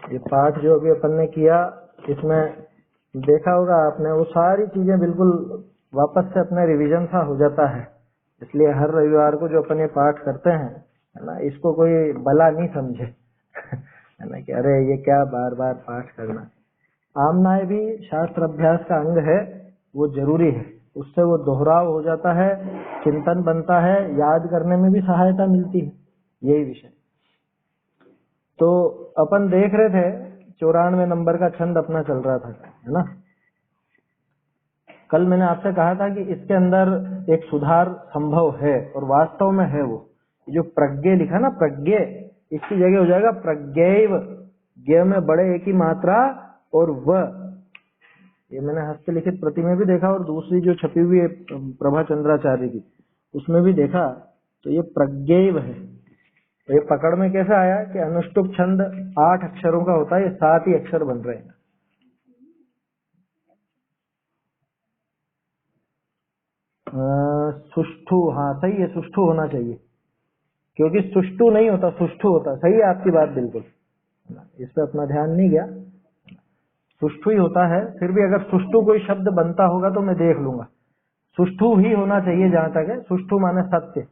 ये पाठ जो अभी अपन ने किया, इसमें देखा होगा आपने, वो सारी चीजें बिल्कुल वापस से अपने रिवीजन सा हो जाता है। इसलिए हर रविवार को जो अपन ये पाठ करते हैं, है ना, इसको कोई बला नहीं समझे है ना, कि अरे ये क्या बार बार पाठ करना। आमनाय भी शास्त्र अभ्यास का अंग है, वो जरूरी है, उससे वो दोहराव हो जाता है, चिंतन बनता है, याद करने में भी सहायता मिलती है, यही विषय। तो अपन देख रहे थे 94 नंबर का छंद अपना चल रहा था, है ना। कल मैंने आपसे कहा था कि इसके अंदर एक सुधार संभव है, और वास्तव में है। वो जो प्रज्ञे लिखा ना, प्रज्ञे, इसकी जगह हो जाएगा प्रज्ञैव। ज्ञ में बड़े एक ही मात्रा और व, ये मैंने हस्तलिखित प्रति में भी देखा, और दूसरी जो छपी हुई है प्रभा चंद्राचार्य की, उसमें भी देखा। तो ये प्रज्ञैव है। तो ये पकड़ में कैसे आया कि अनुष्टुप छंद 8 अक्षरों का होता है, ये 7 ही अक्षर बन रहे हैं। सुष्ठु, हाँ सही है, सुष्ठु होना चाहिए, क्योंकि सुष्ठु नहीं होता, सुष्ठु होता। सही है आपकी बात बिल्कुल, इस पे अपना ध्यान नहीं गया, सुष्ठु ही होता है। फिर भी अगर सुष्ठु कोई शब्द बनता होगा तो मैं देख लूंगा। सुष्ठु ही होना चाहिए जहां तक है, सुष्ठु माने सत्य।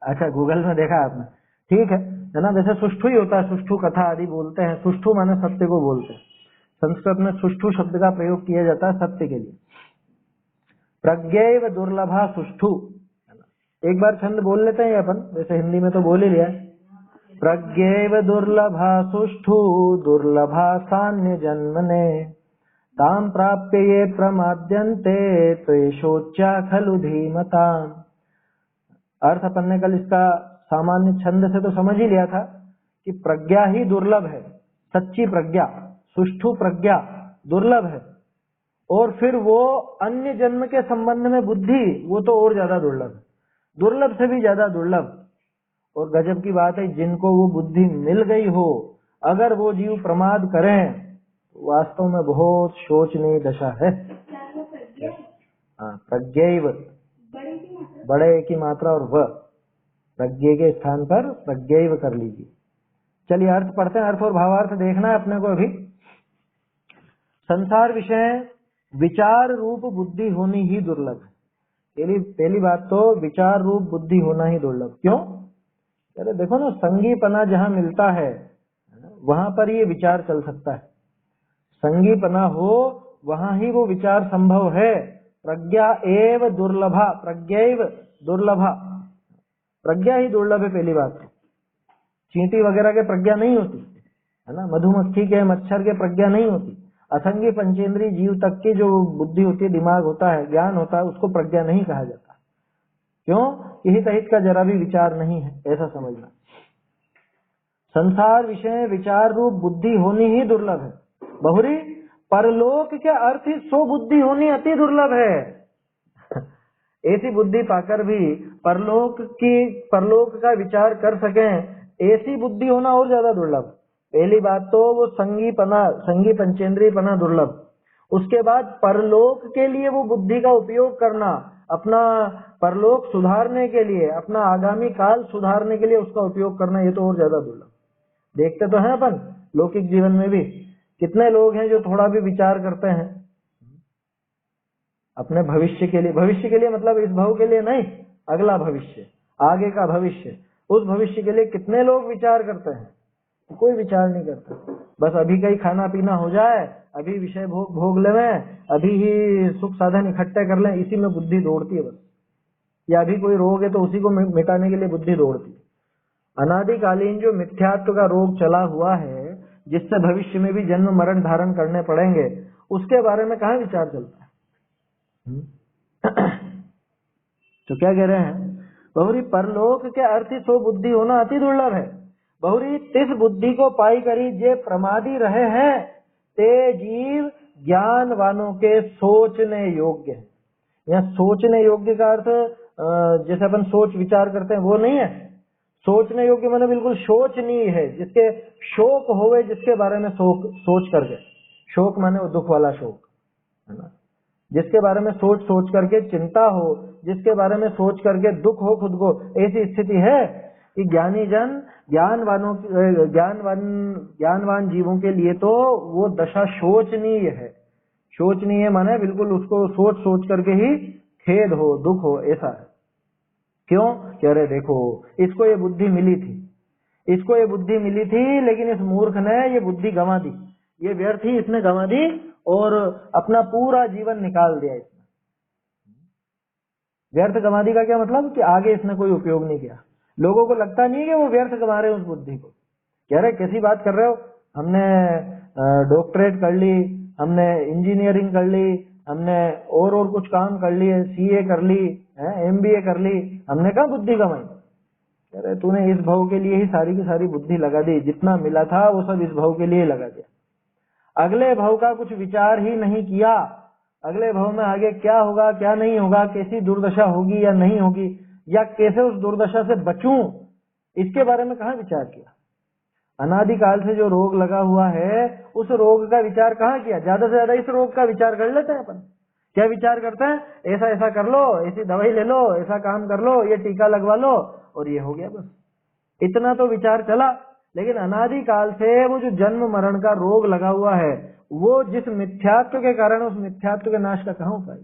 अच्छा, गूगल में देखा आपने, ठीक है ना। वैसे सुष्ठु ही होता है, सुष्ठु कथा आदि बोलते हैं, सुष्ठु माने सत्य को बोलते हैं। संस्कृत में सुष्ठु शब्द का प्रयोग किया जाता है सत्य के लिए। प्रज्ञैव दुर्लभा सुष्ठु, एक बार छंद बोल लेते हैं अपन, वैसे हिंदी में तो बोल ही लिया। प्रज्ञैव दुर्लभा सुष्ठु दुर्लभा सान्य जन्मने, ताम प्राप्य ये प्रमाद्यन्ते त्वेषोच्चा खलु धीमताम्। अर्थ अपन ने कल इसका सामान्य छंद से तो समझ ही लिया था कि प्रज्ञा ही दुर्लभ है, सच्ची प्रज्ञा, सुष्ठु प्रज्ञा दुर्लभ है। और फिर वो अन्य जन्म के संबंध में बुद्धि, वो तो और ज्यादा दुर्लभ है, दुर्लभ से भी ज्यादा दुर्लभ। और गजब की बात है, जिनको वो बुद्धि मिल गई हो, अगर वो जीव प्रमाद करें, वास्तव में बहुत शोचनीय दशा है। हाँ, प्रज्ञैव, बड़े की मात्रा और व, प्रज्ञे के स्थान पर प्रज्ञैव कर लीजिए। चलिए अर्थ पढ़ते हैं, अर्थ और भावार्थ देखना है अपने को अभी। संसार विषय विचार रूप बुद्धि होनी ही दुर्लभ है। पहली बात तो विचार रूप बुद्धि होना ही दुर्लभ। क्यों? अरे देखो ना, संगीपना जहां मिलता है वहां पर ये विचार चल सकता है। संगीपना हो वहां ही वो विचार संभव है। प्रज्ञा एव दुर्लभा, प्रज्ञैव दुर्लभा, प्रज्ञा ही दुर्लभ है पहली बात। चींटी वगैरह के प्रज्ञा नहीं होती, है ना, मधुमक्खी के, मच्छर के प्रज्ञा नहीं होती। असंगी पंचेंद्रीय जीव तक की जो बुद्धि होती है, दिमाग होता है, ज्ञान होता है, उसको प्रज्ञा नहीं कहा जाता। क्यों? हित अहित का जरा भी विचार नहीं है, ऐसा समझना। संसार विषय विचार रूप बुद्धि होनी ही दुर्लभ है। बहुरी परलोक के अर्थ ही सो बुद्धि होनी अति दुर्लभ है। ऐसी बुद्धि पाकर भी परलोक का विचार कर सकें, ऐसी बुद्धि होना और ज्यादा दुर्लभ। पहली बात तो वो संगी पंचेंद्रियपना दुर्लभ। उसके बाद परलोक के लिए वो बुद्धि का उपयोग करना, अपना परलोक सुधारने के लिए, अपना आगामी काल सुधारने के लिए उसका उपयोग करना, ये तो और ज्यादा दुर्लभ। देखते तो हैं अपन लौकिक जीवन में भी कितने लोग हैं जो थोड़ा भी विचार करते हैं अपने भविष्य के लिए। भविष्य के लिए मतलब इस भव के लिए नहीं, अगला भविष्य, आगे का भविष्य, उस भविष्य के लिए कितने लोग विचार करते हैं? कोई विचार नहीं करता। बस अभी का ही खाना पीना हो जाए, अभी विषय भोग लेवे, अभी ही सुख साधन इकट्ठे कर लें, इसी में बुद्धि दौड़ती है बस। या अभी कोई रोग है तो उसी को मिटाने के लिए बुद्धि दौड़ती है। अनादिकालीन जो मिथ्यात्व का रोग चला हुआ है, जिससे भविष्य में भी जन्म मरण धारण करने पड़ेंगे, उसके बारे में कहाँ विचार चलता है? तो क्या कह रहे हैं? बहुरी परलोक के अर्थ सो बुद्धि होना अति दुर्लभ है। बहुरी तिस बुद्धि को पाई करी जे प्रमादी रहे हैं, ते जीव ज्ञानवानों के सोचने योग्य है। यहाँ सोचने योग्य का अर्थ जैसे अपन सोच विचार करते हैं वो नहीं है। सोचने योग्य माने बिल्कुल शोचनीय है, जिसके शोक होवे, जिसके बारे में सोच करके, शोक माने वो दुख वाला शोक, है ना, जिसके बारे में सोच करके चिंता हो, जिसके बारे में सोच करके दुख हो खुद को, ऐसी स्थिति है कि ज्ञानी जन ज्ञानवान जीवों के लिए तो वो दशा शोचनीय है। शोचनीय माने बिल्कुल उसको सोच सोच करके ही खेद हो, दुख हो, ऐसा है। क्यों? कि अरे देखो इसको ये बुद्धि मिली थी, इसको ये बुद्धि मिली थी, लेकिन इस मूर्ख ने ये बुद्धि गंवा दी, ये व्यर्थ ही इसने गंवा दी और अपना पूरा जीवन निकाल दिया इसने। व्यर्थ गंवा दी का क्या मतलब? कि आगे इसने कोई उपयोग नहीं किया। लोगों को लगता नहीं है कि वो व्यर्थ गंवा रहे हैं उस बुद्धि को। कह रहे कैसी बात कर रहे हो, हमने डॉक्टरेट कर ली, हमने इंजीनियरिंग कर ली, हमने और कुछ काम कर लिए, सीए कर ली, एमबीए कर ली, हमने कहाँ बुद्धि कमाई? कह रहे तूने इस भाव के लिए ही सारी की सारी बुद्धि लगा दी, जितना मिला था वो सब इस भाव के लिए लगा दिया। अगले भाव का कुछ विचार ही नहीं किया, अगले भाव में आगे क्या होगा क्या नहीं होगा, कैसी दुर्दशा होगी या नहीं होगी, या कैसे उस दुर्दशा से बचूं, इसके बारे में कहाँ विचार किया। अनादिकाल से जो रोग लगा हुआ है उस रोग का विचार कहाँ किया? ज्यादा से ज्यादा इस रोग का विचार कर लेते हैं अपन। क्या विचार करते हैं? ऐसा ऐसा कर लो, ऐसी दवाई ले लो, ऐसा काम कर लो, ये टीका लगवा लो और ये हो गया, बस इतना तो विचार चला। लेकिन अनादिकाल से वो जो जन्म मरण का रोग लगा हुआ है, वो जिस मिथ्यात्व के कारण, उस मिथ्यात्व के नाश का कहाँ उपाय?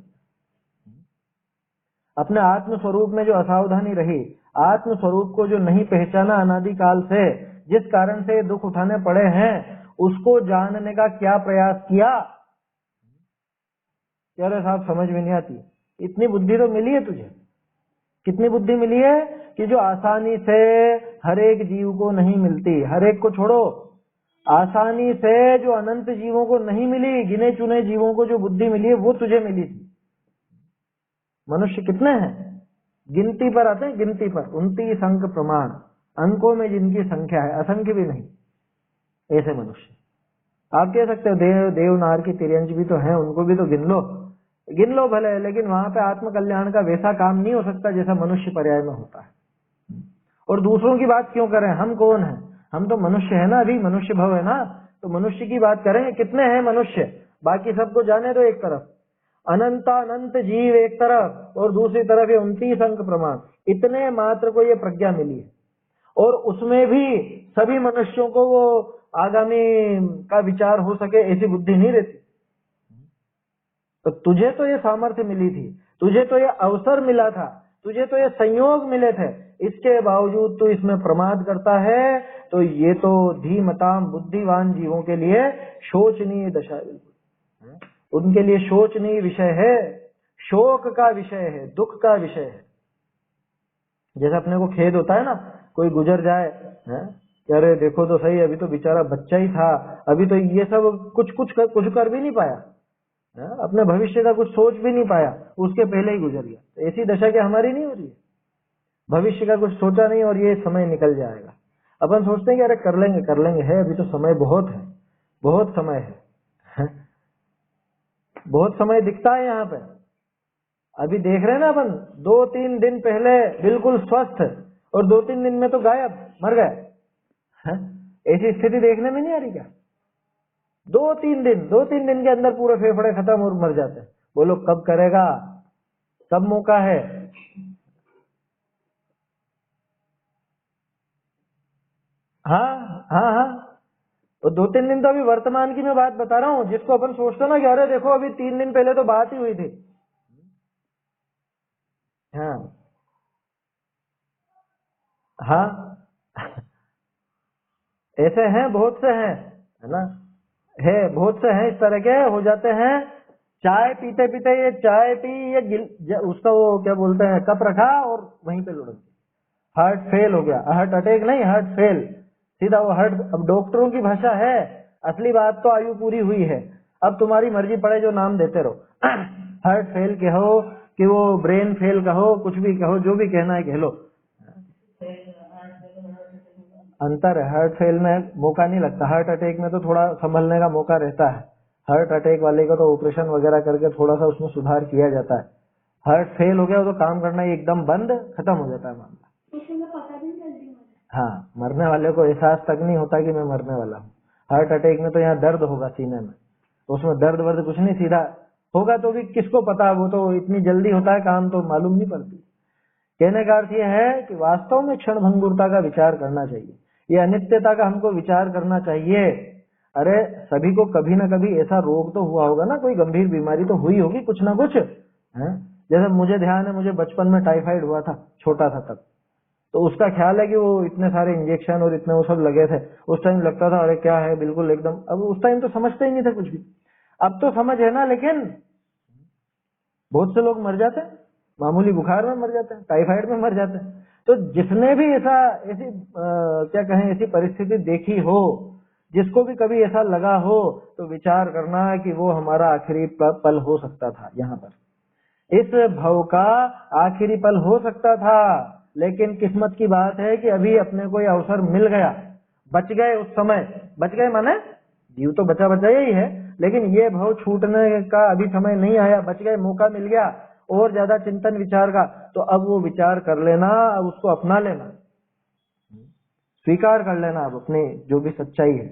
अपने आत्म स्वरूप में जो असावधानी रही, आत्म स्वरूप को जो नहीं पहचाना अनादिकाल से, जिस कारण से दुख उठाने पड़े हैं, उसको जानने का क्या प्रयास किया? अरे साहब समझ में नहीं आती। इतनी बुद्धि तो मिली है तुझे, कितनी बुद्धि मिली है कि जो आसानी से हर एक जीव को नहीं मिलती। हर एक को छोड़ो, आसानी से जो अनंत जीवों को नहीं मिली, गिने चुने जीवों को जो बुद्धि मिली है वो तुझे मिली थी। मनुष्य कितने हैं? गिनती पर आते हैं, गिनती पर 29 अंक प्रमाण, अंकों में जिनकी संख्या है असंख्य भी नहीं, ऐसे मनुष्य। आप कह सकते हो देव नार की तिर्यंच भी तो है, उनको भी तो गिन लो भले, लेकिन वहां पे आत्म कल्याण का वैसा काम नहीं हो सकता जैसा मनुष्य पर्याय में होता है। और दूसरों की बात क्यों करें? हम कौन है? हम तो मनुष्य है ना, अभी मनुष्य भव है ना, तो मनुष्य की बात करें। कितने हैं मनुष्य? बाकी सबको जाने दो एक तरफ, अनंत जीव एक तरफ और दूसरी तरफ ये 29 अंक प्रमाण, इतने मात्र को ये प्रज्ञा मिली है। और उसमें भी सभी मनुष्यों को वो आगामी का विचार हो सके ऐसी बुद्धि नहीं रहती। तो तुझे तो ये सामर्थ्य मिली थी, तुझे तो ये अवसर मिला था, तुझे तो ये संयोग मिले थे, इसके बावजूद तू इसमें प्रमाद करता है, तो ये तो धीमताम बुद्धिवान जीवों के लिए शोचनीय दशा है। बिल्कुल उनके लिए शोचनीय विषय है, शोक का विषय है, दुख का विषय है। जैसे अपने को खेद होता है ना, कोई गुजर जाए, अरे देखो तो सही, अभी तो बेचारा बच्चा ही था, अभी तो ये सब कुछ कर भी नहीं पाया, अपने भविष्य का कुछ सोच भी नहीं पाया, उसके पहले ही गुजर गया। तो ऐसी दशा क्या हमारी नहीं हो रही है? भविष्य का कुछ सोचा नहीं और ये समय निकल जाएगा। अपन सोचते हैं कि अरे कर लेंगे है, अभी तो समय बहुत है, बहुत समय है, बहुत समय दिखता है यहाँ पे। अभी देख रहे हैं ना अपन, 2-3 दिन पहले बिल्कुल स्वस्थ और 2-3 दिन में तो गायब, मर गए। ऐसी स्थिति देखने में नहीं आ रही क्या? 2-3 दिन के अंदर पूरे फेफड़े खत्म और मर जाते हैं। बोलो कब करेगा, कब मौका है? हाँ, तो 2-3 दिन तो अभी वर्तमान की मैं बात बता रहा हूँ, जिसको अपन सोचते ना कि अरे देखो अभी 3 दिन पहले तो बात ही हुई थी। हाँ ऐसे हैं, बहुत से हैं, है ना, है बहुत से हैं इस तरह के हो जाते हैं। चाय पीते पीते ये चाय पी, ये उसका वो क्या बोलते हैं, कप रखा और वहीं पे लुढ़क गया, हार्ट फेल हो गया। हार्ट अटैक नहीं, हार्ट फेल, सीधा वो हार्ट। अब डॉक्टरों की भाषा है, असली बात तो आयु पूरी हुई है। अब तुम्हारी मर्जी पड़े जो नाम देते रहो, हार्ट फेल कहो कि वो ब्रेन फेल कहो, कुछ भी कहो, जो भी कहना है कह लो। अंतर है, हार्ट फेल में मौका नहीं लगता, हार्ट अटैक में तो थोड़ा संभलने का मौका रहता है। हार्ट अटैक वाले का तो ऑपरेशन वगैरह करके थोड़ा सा उसमें सुधार किया जाता है। हार्ट फेल हो गया तो काम करना ही एकदम बंद, खत्म हो जाता है मामला। हाँ, मरने वाले को एहसास तक नहीं होता कि मैं मरने वाला हूँ। हार्ट अटैक में तो यहाँ दर्द होगा सीने में, उसमें दर्द वर्द कुछ नहीं, सीधा होगा तो भी किसको पता, वो तो इतनी जल्दी होता है काम, तो मालूम नहीं पड़ती। कहने का अर्थ यह है कि वास्तव में क्षण भंगुरता का विचार करना चाहिए। ये अनित्यता का हमको विचार करना चाहिए। अरे सभी को कभी ना कभी ऐसा रोग तो हुआ होगा ना, कोई गंभीर बीमारी तो हुई होगी कुछ ना कुछ है। जैसे मुझे ध्यान है, मुझे बचपन में टाइफाइड हुआ था, छोटा था तब, तो उसका ख्याल है कि वो इतने सारे इंजेक्शन और इतने वो सब लगे थे। उस टाइम लगता था अरे क्या है, बिल्कुल एकदम, अब उस टाइम तो समझते ही नहीं था कुछ भी। अब तो समझ है ना, लेकिन बहुत से लोग मर जाते हैं, मामूली बुखार में मर जाते हैं, टाइफाइड में मर जाते हैं। तो जिसने भी ऐसी क्या कहें, ऐसी परिस्थिति देखी हो, जिसको भी कभी ऐसा लगा हो, तो विचार करना कि वो हमारा आखिरी पल हो सकता था। यहाँ पर इस भव का आखिरी पल हो सकता था, लेकिन किस्मत की बात है कि अभी अपने को यह अवसर मिल गया, बच गए उस समय। बच गए माने जीव तो बचा बचा ही है, लेकिन ये भव छूटने का अभी समय नहीं आया, बच गए, मौका मिल गया और ज्यादा चिंतन विचार का। तो अब वो विचार कर लेना, अब उसको अपना लेना, स्वीकार कर लेना। अब अपने जो भी सच्चाई है,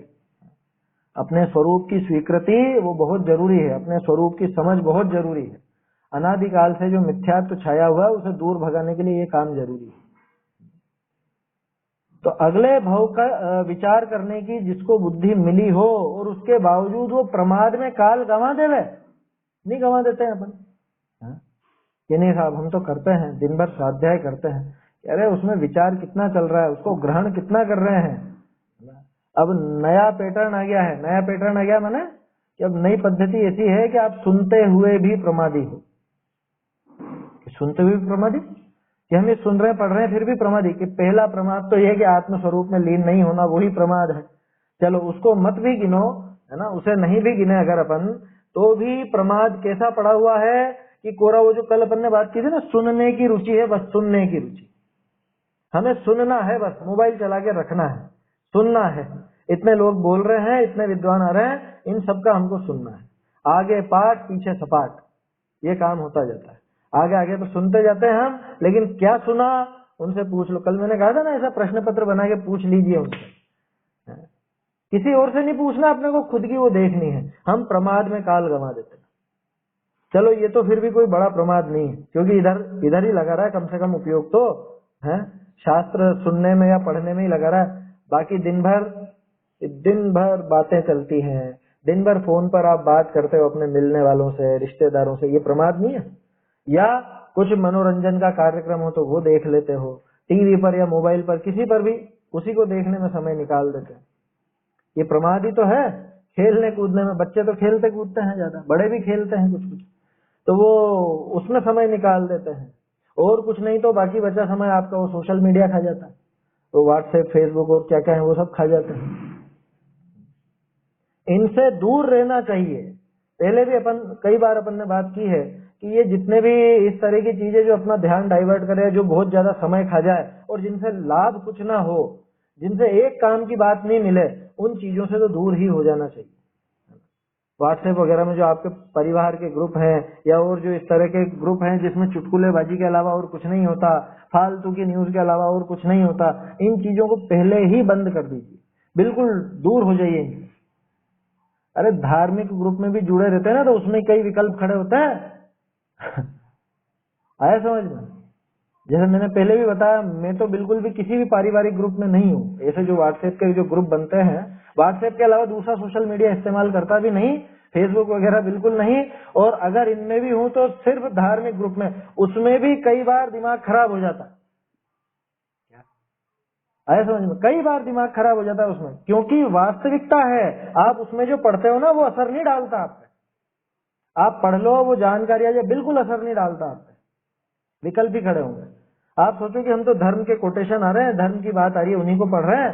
अपने स्वरूप की स्वीकृति वो बहुत जरूरी है, अपने स्वरूप की समझ बहुत जरूरी है। अनादिकाल से जो मिथ्यात्व छाया हुआ है उसे दूर भगाने के लिए ये काम जरूरी है। तो अगले भव का विचार करने की जिसको बुद्धि मिली हो और उसके बावजूद वो प्रमाद में काल गंवा देवे, नहीं गंवा देते हैं अपन, कि नहीं साहब हम तो करते हैं, दिन भर स्वाध्याय करते हैं, अरे उसमें विचार कितना चल रहा है, उसको ग्रहण कितना कर रहे हैं। अब नया पैटर्न आ गया है, नया पैटर्न आ गया माने कि अब नई पद्धति ऐसी है कि आप सुनते हुए भी प्रमादी हो। सुनते हुए भी प्रमादी कि हम ये सुन रहे हैं, पढ़ रहे हैं, फिर भी प्रमादी। कि पहला प्रमाद तो यह कि आत्म स्वरूप में लीन नहीं होना, वही प्रमाद है। चलो उसको मत भी गिनो, है ना, उसे नहीं भी गिने अगर अपन, तो भी प्रमाद कैसा पड़ा हुआ है कि कोरा, वो जो कल अपन ने बात की थी ना, सुनने की रुचि है, बस सुनने की रुचि, हमें सुनना है, बस मोबाइल चला के रखना है, सुनना है। इतने लोग बोल रहे हैं, इतने विद्वान आ रहे हैं, इन सबका हमको सुनना है। आगे पाठ पीछे सपाट, ये काम होता जाता है। आगे आगे तो सुनते जाते हैं हम, लेकिन क्या सुना उनसे पूछ लो। कल मैंने कहा था ना, ऐसा प्रश्न पत्र बना के पूछ लीजिए उनसे, किसी और से नहीं पूछना, अपने को खुद की वो देखनी है। हम प्रमाद में काल गंवा देते हैं। चलो ये तो फिर भी कोई बड़ा प्रमाद नहीं है, क्योंकि इधर ही लगा रहा है, कम से कम उपयोग तो है, शास्त्र सुनने में या पढ़ने में ही लगा रहा है। बाकी दिन भर बातें चलती हैं, दिन भर फोन पर आप बात करते हो अपने मिलने वालों से, रिश्तेदारों से, ये प्रमाद नहीं है। या कुछ मनोरंजन का कार्यक्रम हो तो वो देख लेते हो, टीवी पर या मोबाइल पर, किसी पर भी, उसी को देखने में समय निकाल देते हैं, ये प्रमाद ही तो है। खेलने कूदने में, बच्चे तो खेलते कूदते हैं ज्यादा, बड़े भी खेलते हैं कुछ कुछ, तो वो उसमें समय निकाल देते हैं। और कुछ नहीं तो बाकी बचा समय आपका वो सोशल मीडिया खा जाता है, तो व्हाट्सएप, फेसबुक और क्या क्या है वो सब खा जाते हैं। इनसे दूर रहना चाहिए। पहले भी कई बार अपन ने बात की है कि ये जितने भी इस तरह की चीजें जो अपना ध्यान डाइवर्ट करे, जो बहुत ज्यादा समय खा जाए और जिनसे लाभ कुछ ना हो, जिनसे एक काम की बात नहीं मिले, उन चीजों से तो दूर ही हो जाना चाहिए। व्हाट्सएप वगैरह में जो आपके परिवार के ग्रुप हैं, या और जो इस तरह के ग्रुप हैं जिसमें चुटकुलेबाजी के अलावा और कुछ नहीं होता, फालतू की न्यूज के अलावा और कुछ नहीं होता, इन चीजों को पहले ही बंद कर दीजिए, बिल्कुल दूर हो जाइए इनसे। अरे धार्मिक ग्रुप में भी जुड़े रहते हैं ना, तो उसमें कई विकल्प खड़े होते हैं आया समझ में। जैसे मैंने पहले भी बताया, मैं तो बिल्कुल भी किसी भी पारिवारिक ग्रुप में नहीं हूँ। ऐसे जो व्हाट्सएप के जो ग्रुप बनते हैं, व्हाट्सएप के अलावा दूसरा सोशल मीडिया इस्तेमाल करता भी नहीं, फेसबुक वगैरह बिल्कुल नहीं। और अगर इनमें भी हूँ तो सिर्फ धार्मिक ग्रुप में, उसमें भी कई बार दिमाग खराब हो जाता है। आया समझ में, कई बार दिमाग खराब हो जाता है उसमें, क्योंकि वास्तविकता है, आप उसमें जो पढ़ते हो ना वो असर नहीं डालता आप पे। आप पढ़ लो वो जानकारी जो बिल्कुल असर नहीं डालता आप पे, विकल्प ही खड़े होंगे। आप सोचो कि हम तो धर्म के कोटेशन आ रहे हैं, धर्म की बात आ रही है, उन्हीं को पढ़ रहे हैं,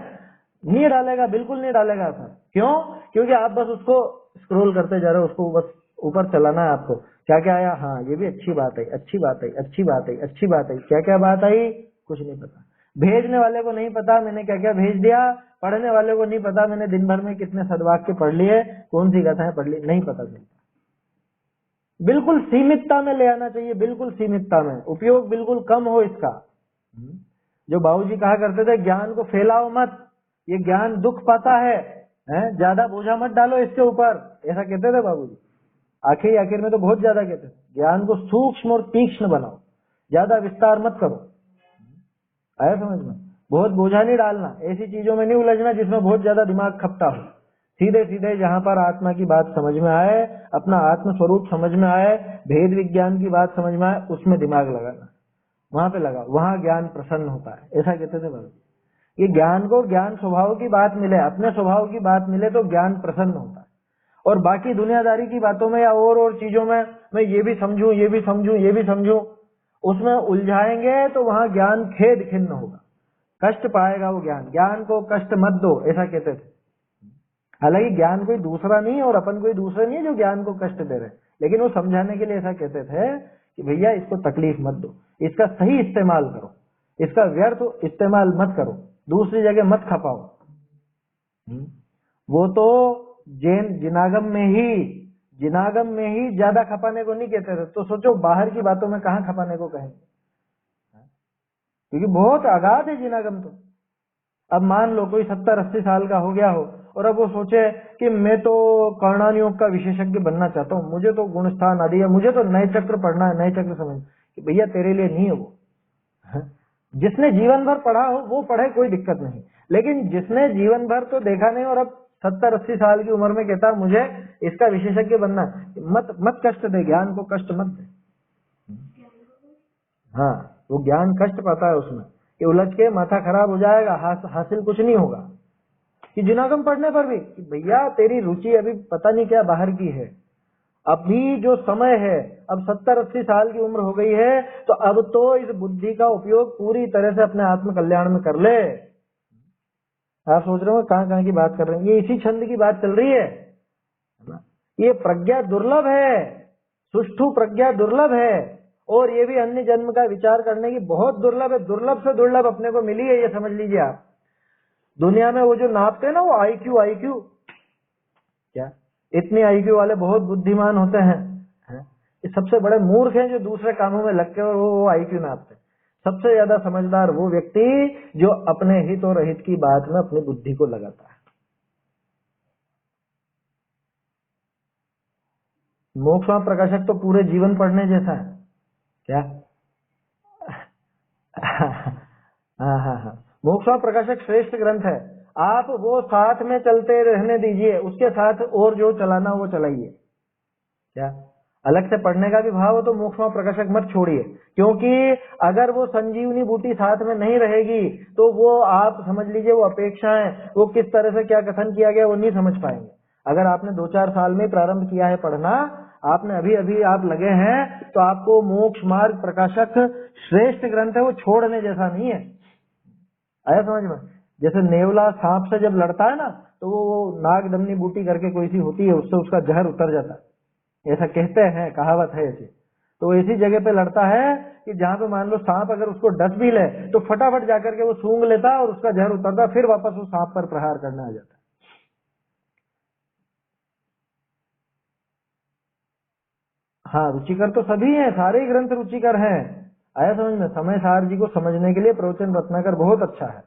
नहीं डालेगा, बिल्कुल नहीं डालेगा असर। क्यों? क्योंकि आप बस उसको स्क्रॉल करते जा रहे हो, उसको बस ऊपर चलाना है आपको। क्या क्या आया, हाँ ये भी अच्छी बात है, अच्छी बात है, अच्छी बात है, अच्छी बात है, क्या क्या बात आई कुछ नहीं पता। भेजने वाले को नहीं पता मैंने क्या क्या भेज दिया, पढ़ने वाले को नहीं पता मैंने दिन भर में कितने सद्वाक्य पढ़ लिए, कौन सी कथाएं पढ़ ली, नहीं पता चलता। बिल्कुल सीमितता में ले आना चाहिए, बिल्कुल सीमितता में, उपयोग बिल्कुल कम हो इसका। जो बाबूजी कहा करते थे, ज्ञान को फैलाओ मत, ये ज्ञान दुख पाता है, ज्यादा बोझा मत डालो इसके ऊपर, ऐसा कहते थे बाबूजी। आखिर में तो बहुत ज्यादा कहते थे, ज्ञान को सूक्ष्म और तीक्ष्ण बनाओ, ज्यादा विस्तार मत करो। आया समझ में? बहुत बोझा नहीं डालना, ऐसी चीजों में नहीं उलझना जिसमें बहुत ज्यादा दिमाग खपता हो। सीधे सीधे जहां पर आत्मा की बात समझ में आए, अपना आत्म स्वरूप समझ में आए, भेद विज्ञान की बात समझ में आए, उसमें दिमाग लगाना, वहां पे लगा, वहां ज्ञान प्रसन्न होता है, ऐसा कहते थे बाबा। ये ज्ञान को ज्ञान स्वभाव की बात मिले, अपने स्वभाव की बात मिले तो ज्ञान प्रसन्न होता है। और बाकी दुनियादारी की बातों में या और चीजों में मैं ये भी समझूं, ये भी समझूं, ये भी समझूं, उसमें उलझाएंगे तो वहां ज्ञान खेद खिन्न होगा, कष्ट पाएगा वो ज्ञान। ज्ञान को कष्ट मत दो, ऐसा कहते थे। हालांकि ज्ञान कोई दूसरा नहीं और अपन कोई दूसरा नहीं है जो ज्ञान को कष्ट दे रहे, लेकिन वो समझाने के लिए ऐसा कहते थे कि भैया इसको तकलीफ मत दो, इसका सही इस्तेमाल करो, इसका व्यर्थ इस्तेमाल मत करो, दूसरी जगह मत खपाओ। वो तो जिनागम में ही ज्यादा खपाने को नहीं कहते थे, तो सोचो बाहर की बातों में कहाँ खपाने को कहेंगे, क्योंकि बहुत अगाध है जिनागम। तो अब मान लो कोई 70-80 साल का हो गया हो और अब वो सोचे कि मैं तो कर्णानुयोग का विशेषज्ञ बनना चाहता हूँ, मुझे तो गुणस्थान आदि है, मुझे तो नए चक्र पढ़ना है, नए चक्र समझ, कि भैया तेरे लिए नहीं है वो। जिसने जीवन भर पढ़ा हो वो पढ़े, कोई दिक्कत नहीं, लेकिन जिसने जीवन भर तो देखा नहीं और अब 70-80 साल की उम्र में कहता है मुझे इसका विशेषज्ञ बनना, मत कष्ट दे, ज्ञान को कष्ट मत दे। हाँ, वो ज्ञान कष्ट पाता है उसमें कि उलझ के माथा खराब हो जाएगा, हासिल कुछ नहीं होगा। कि जिनागम पढ़ने पर भी कि भैया तेरी रुचि अभी पता नहीं क्या बाहर की है, अभी जो समय है, अब 70-80 साल की उम्र हो गई है, तो अब तो इस बुद्धि का उपयोग पूरी तरह से अपने आत्म कल्याण में कर ले। आप सोच रहे हो कहाँ की बात कर रहे हैं, ये इसी छंद की बात चल रही है ना। ये प्रज्ञा दुर्लभ है, सुष्ठु प्रज्ञा दुर्लभ है, और ये भी अन्य जन्म का विचार करने की बहुत दुर्लभ है, दुर्लभ से दुर्लभ अपने को मिली है, ये समझ लीजिए आप। दुनिया में वो जो नापते हैं ना, वो आईक्यू क्या, इतने आईक्यू वाले बहुत बुद्धिमान होते हैं, ये सबसे बड़े मूर्ख हैं जो दूसरे कामों में लग के और वो आईक्यू नापते हैं। सबसे ज्यादा समझदार वो व्यक्ति जो अपने हित और अहित की बात में अपनी बुद्धि को लगाता है। मोक्ष प्रकाशक तो पूरे जीवन पढ़ने जैसा है क्या? हाँ, मोक्ष प्रकाशक श्रेष्ठ ग्रंथ है, आप वो साथ में चलते रहने दीजिए, उसके साथ और जो चलाना वो चलाइए। क्या अलग से पढ़ने का भी भाव हो तो मोक्ष प्रकाशक मत छोड़िए, क्योंकि अगर वो संजीवनी बूटी साथ में नहीं रहेगी तो वो आप समझ लीजिए वो अपेक्षाएं, वो किस तरह से क्या कथन किया गया वो नहीं समझ पाएंगे। अगर आपने 2-4 साल में प्रारंभ किया है पढ़ना, आपने अभी आप लगे हैं, तो आपको मोक्ष मार्ग प्रकाशक श्रेष्ठ ग्रंथ है, वो छोड़ने जैसा नहीं है। आया समझ में? जैसे नेवला सांप से जब लड़ता है ना, तो वो नागदमनी बूटी करके कोई सी होती है, उससे उसका जहर उतर जाता है, ऐसा कहते हैं, कहावत है ऐसी। तो ऐसी जगह पे लड़ता है कि जहां पे मान लो सांप अगर उसको डस भी ले तो फटाफट जाकर के वो सूंघ लेता है और उसका जहर उतरता, फिर वापस वो सांप पर प्रहार करने आ जाता है। हाँ, रुचिकर तो सभी हैं, सारे ही ग्रंथ रुचिकर हैं। आया समझ में? समय सार जी को समझने के लिए प्रवचन रत्नाकर बहुत अच्छा है,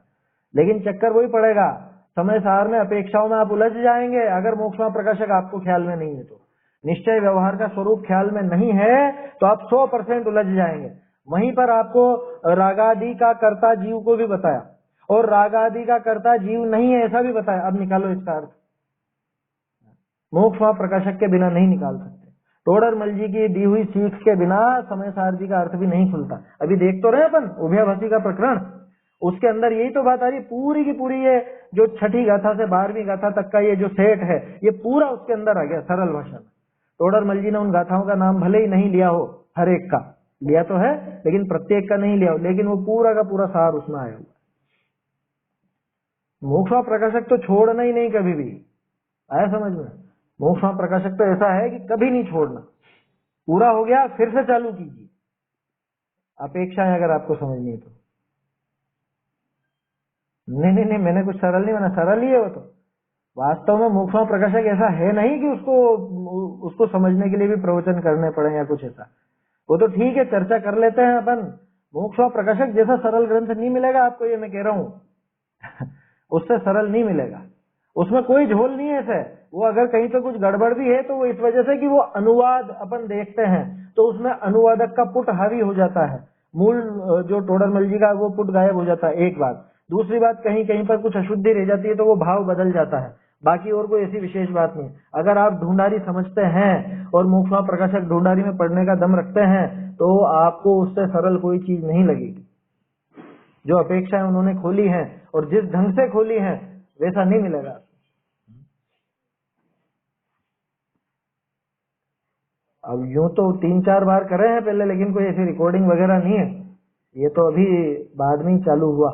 लेकिन चक्कर वही पड़ेगा, समय सार में अपेक्षाओं में आप उलझ जाएंगे अगर मोक्ष प्रकाशक आपको ख्याल में नहीं है तो। निश्चय व्यवहार का स्वरूप ख्याल में नहीं है तो आप 100% उलझ जाएंगे। वहीं पर आपको रागादि का कर्ता जीव को भी बताया, और रागादि का कर्ता जीव नहीं है ऐसा भी बताया। अब निकालो इसका अर्थ, मोक्ष प्रकाशक के बिना नहीं निकाल सकते। टोडरमल जी की दी हुई सीख के बिना समय सार जी का अर्थ भी नहीं खुलता। अभी देख तो रहे अपन उभयभसी का प्रकरण, उसके अंदर यही तो बात आ रही, पूरी की पूरी ये जो छठी गाथा से 12वीं गाथा तक का ये जो सेट है, ये पूरा उसके अंदर आ गया सरल भाषा में। टोडरमल जी ने उन गाथाओं का नाम भले ही नहीं लिया हो, हर एक का लिया तो है लेकिन प्रत्येक का नहीं लिया हो, लेकिन वो पूरा का पूरा सार उसमें आया हुआ। मोक्ष प्रकाशक तो छोड़ना ही नहीं कभी भी। आया समझ में? मोक्ष प्रकाशक तो ऐसा है कि कभी नहीं छोड़ना, पूरा हो गया फिर से चालू कीजिए। अपेक्षाएं अगर आपको समझनी है तो नहीं, मैंने कुछ सरल नहीं बना, सरल ही है वो तो। वास्तव में मोक्ष प्रकाशक ऐसा है नहीं कि उसको समझने के लिए भी प्रवचन करने पड़े या कुछ ऐसा। वो तो ठीक है, चर्चा कर लेते हैं अपन। मोक्ष प्रकाशक जैसा सरल ग्रंथ नहीं मिलेगा आपको, ये मैं कह रहा हूँ। उससे सरल नहीं मिलेगा, उसमें कोई झोल नहीं है ऐसे। वो अगर कहीं पे कुछ गड़बड़ भी है तो वो इस वजह से कि वो अनुवाद अपन देखते हैं तो उसमें अनुवादक का पुट हावी हो जाता है, मूल जो टोडरमल जी का वो पुट गायब हो जाता है, एक बात। दूसरी बात, कहीं कहीं पर कुछ अशुद्धि रह जाती है तो वो भाव बदल जाता है, बाकी और कोई ऐसी विशेष बात नहीं। अगर आप ढूंढारी समझते हैं और मोक्षमा प्रकाशक ढूंढारी में पढ़ने का दम रखते हैं तो आपको उससे सरल कोई चीज नहीं लगेगी। जो अपेक्षाएं उन्होंने खोली हैं और जिस ढंग से खोली हैं वैसा नहीं मिलेगा। अब यूं तो 3-4 बार करे हैं पहले, लेकिन कोई ऐसी रिकॉर्डिंग वगैरह नहीं है, ये तो अभी बाद में ही चालू हुआ।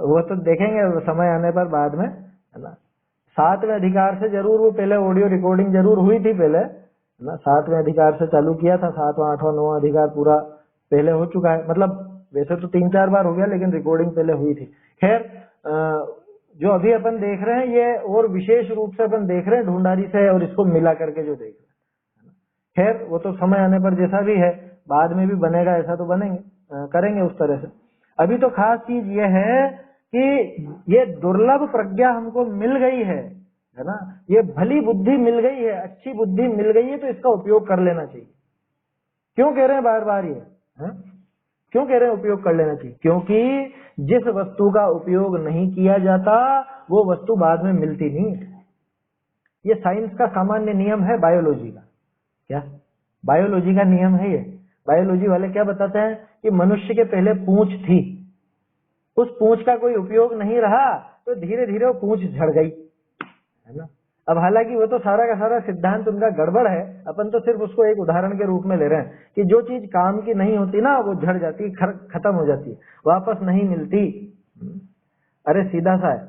वो तो देखेंगे समय आने पर बाद में, है ना। 7वें अधिकार से जरूर वो पहले ऑडियो रिकॉर्डिंग जरूर हुई थी पहले, है ना। 7वें अधिकार से चालू किया था, 7वां 8वां 9वां अधिकार पूरा पहले हो चुका है। मतलब वैसे तो 3-4 बार हो गया, लेकिन रिकॉर्डिंग पहले हुई थी। खैर, जो अभी अपन देख रहे हैं ये और विशेष रूप से अपन देख रहे हैं ढूंढारी से और इसको मिला करके जो देख रहे हैं। खैर वो तो समय आने पर जैसा भी है, बाद में भी बनेगा ऐसा तो बनेंगे, करेंगे उस तरह से। अभी तो खास चीज ये है कि ये दुर्लभ प्रज्ञा हमको मिल गई है ना, ये भली बुद्धि मिल गई है, अच्छी बुद्धि मिल गई है, तो इसका उपयोग कर लेना चाहिए। क्यों कह रहे हैं बार बार ये, है? क्यों कह रहे हैं उपयोग कर लेना चाहिए? क्योंकि जिस वस्तु का उपयोग नहीं किया जाता वो वस्तु बाद में मिलती नहीं है। ये साइंस का सामान्य नियम है, बायोलॉजी का। क्या बायोलॉजी का नियम है ये? बायोलॉजी वाले क्या बताते हैं कि मनुष्य के पहले पूंछ थी, उस पूंछ का कोई उपयोग नहीं रहा तो धीरे धीरे वो पूंछ झड़ गई, है ना। अब हालांकि वो तो सारा का सारा सिद्धांत उनका गड़बड़ है, अपन तो सिर्फ उसको एक उदाहरण के रूप में ले रहे हैं कि जो चीज काम की नहीं होती ना वो झड़ जाती, खत्म हो जाती है, वापस नहीं मिलती। अरे सीधा सा है,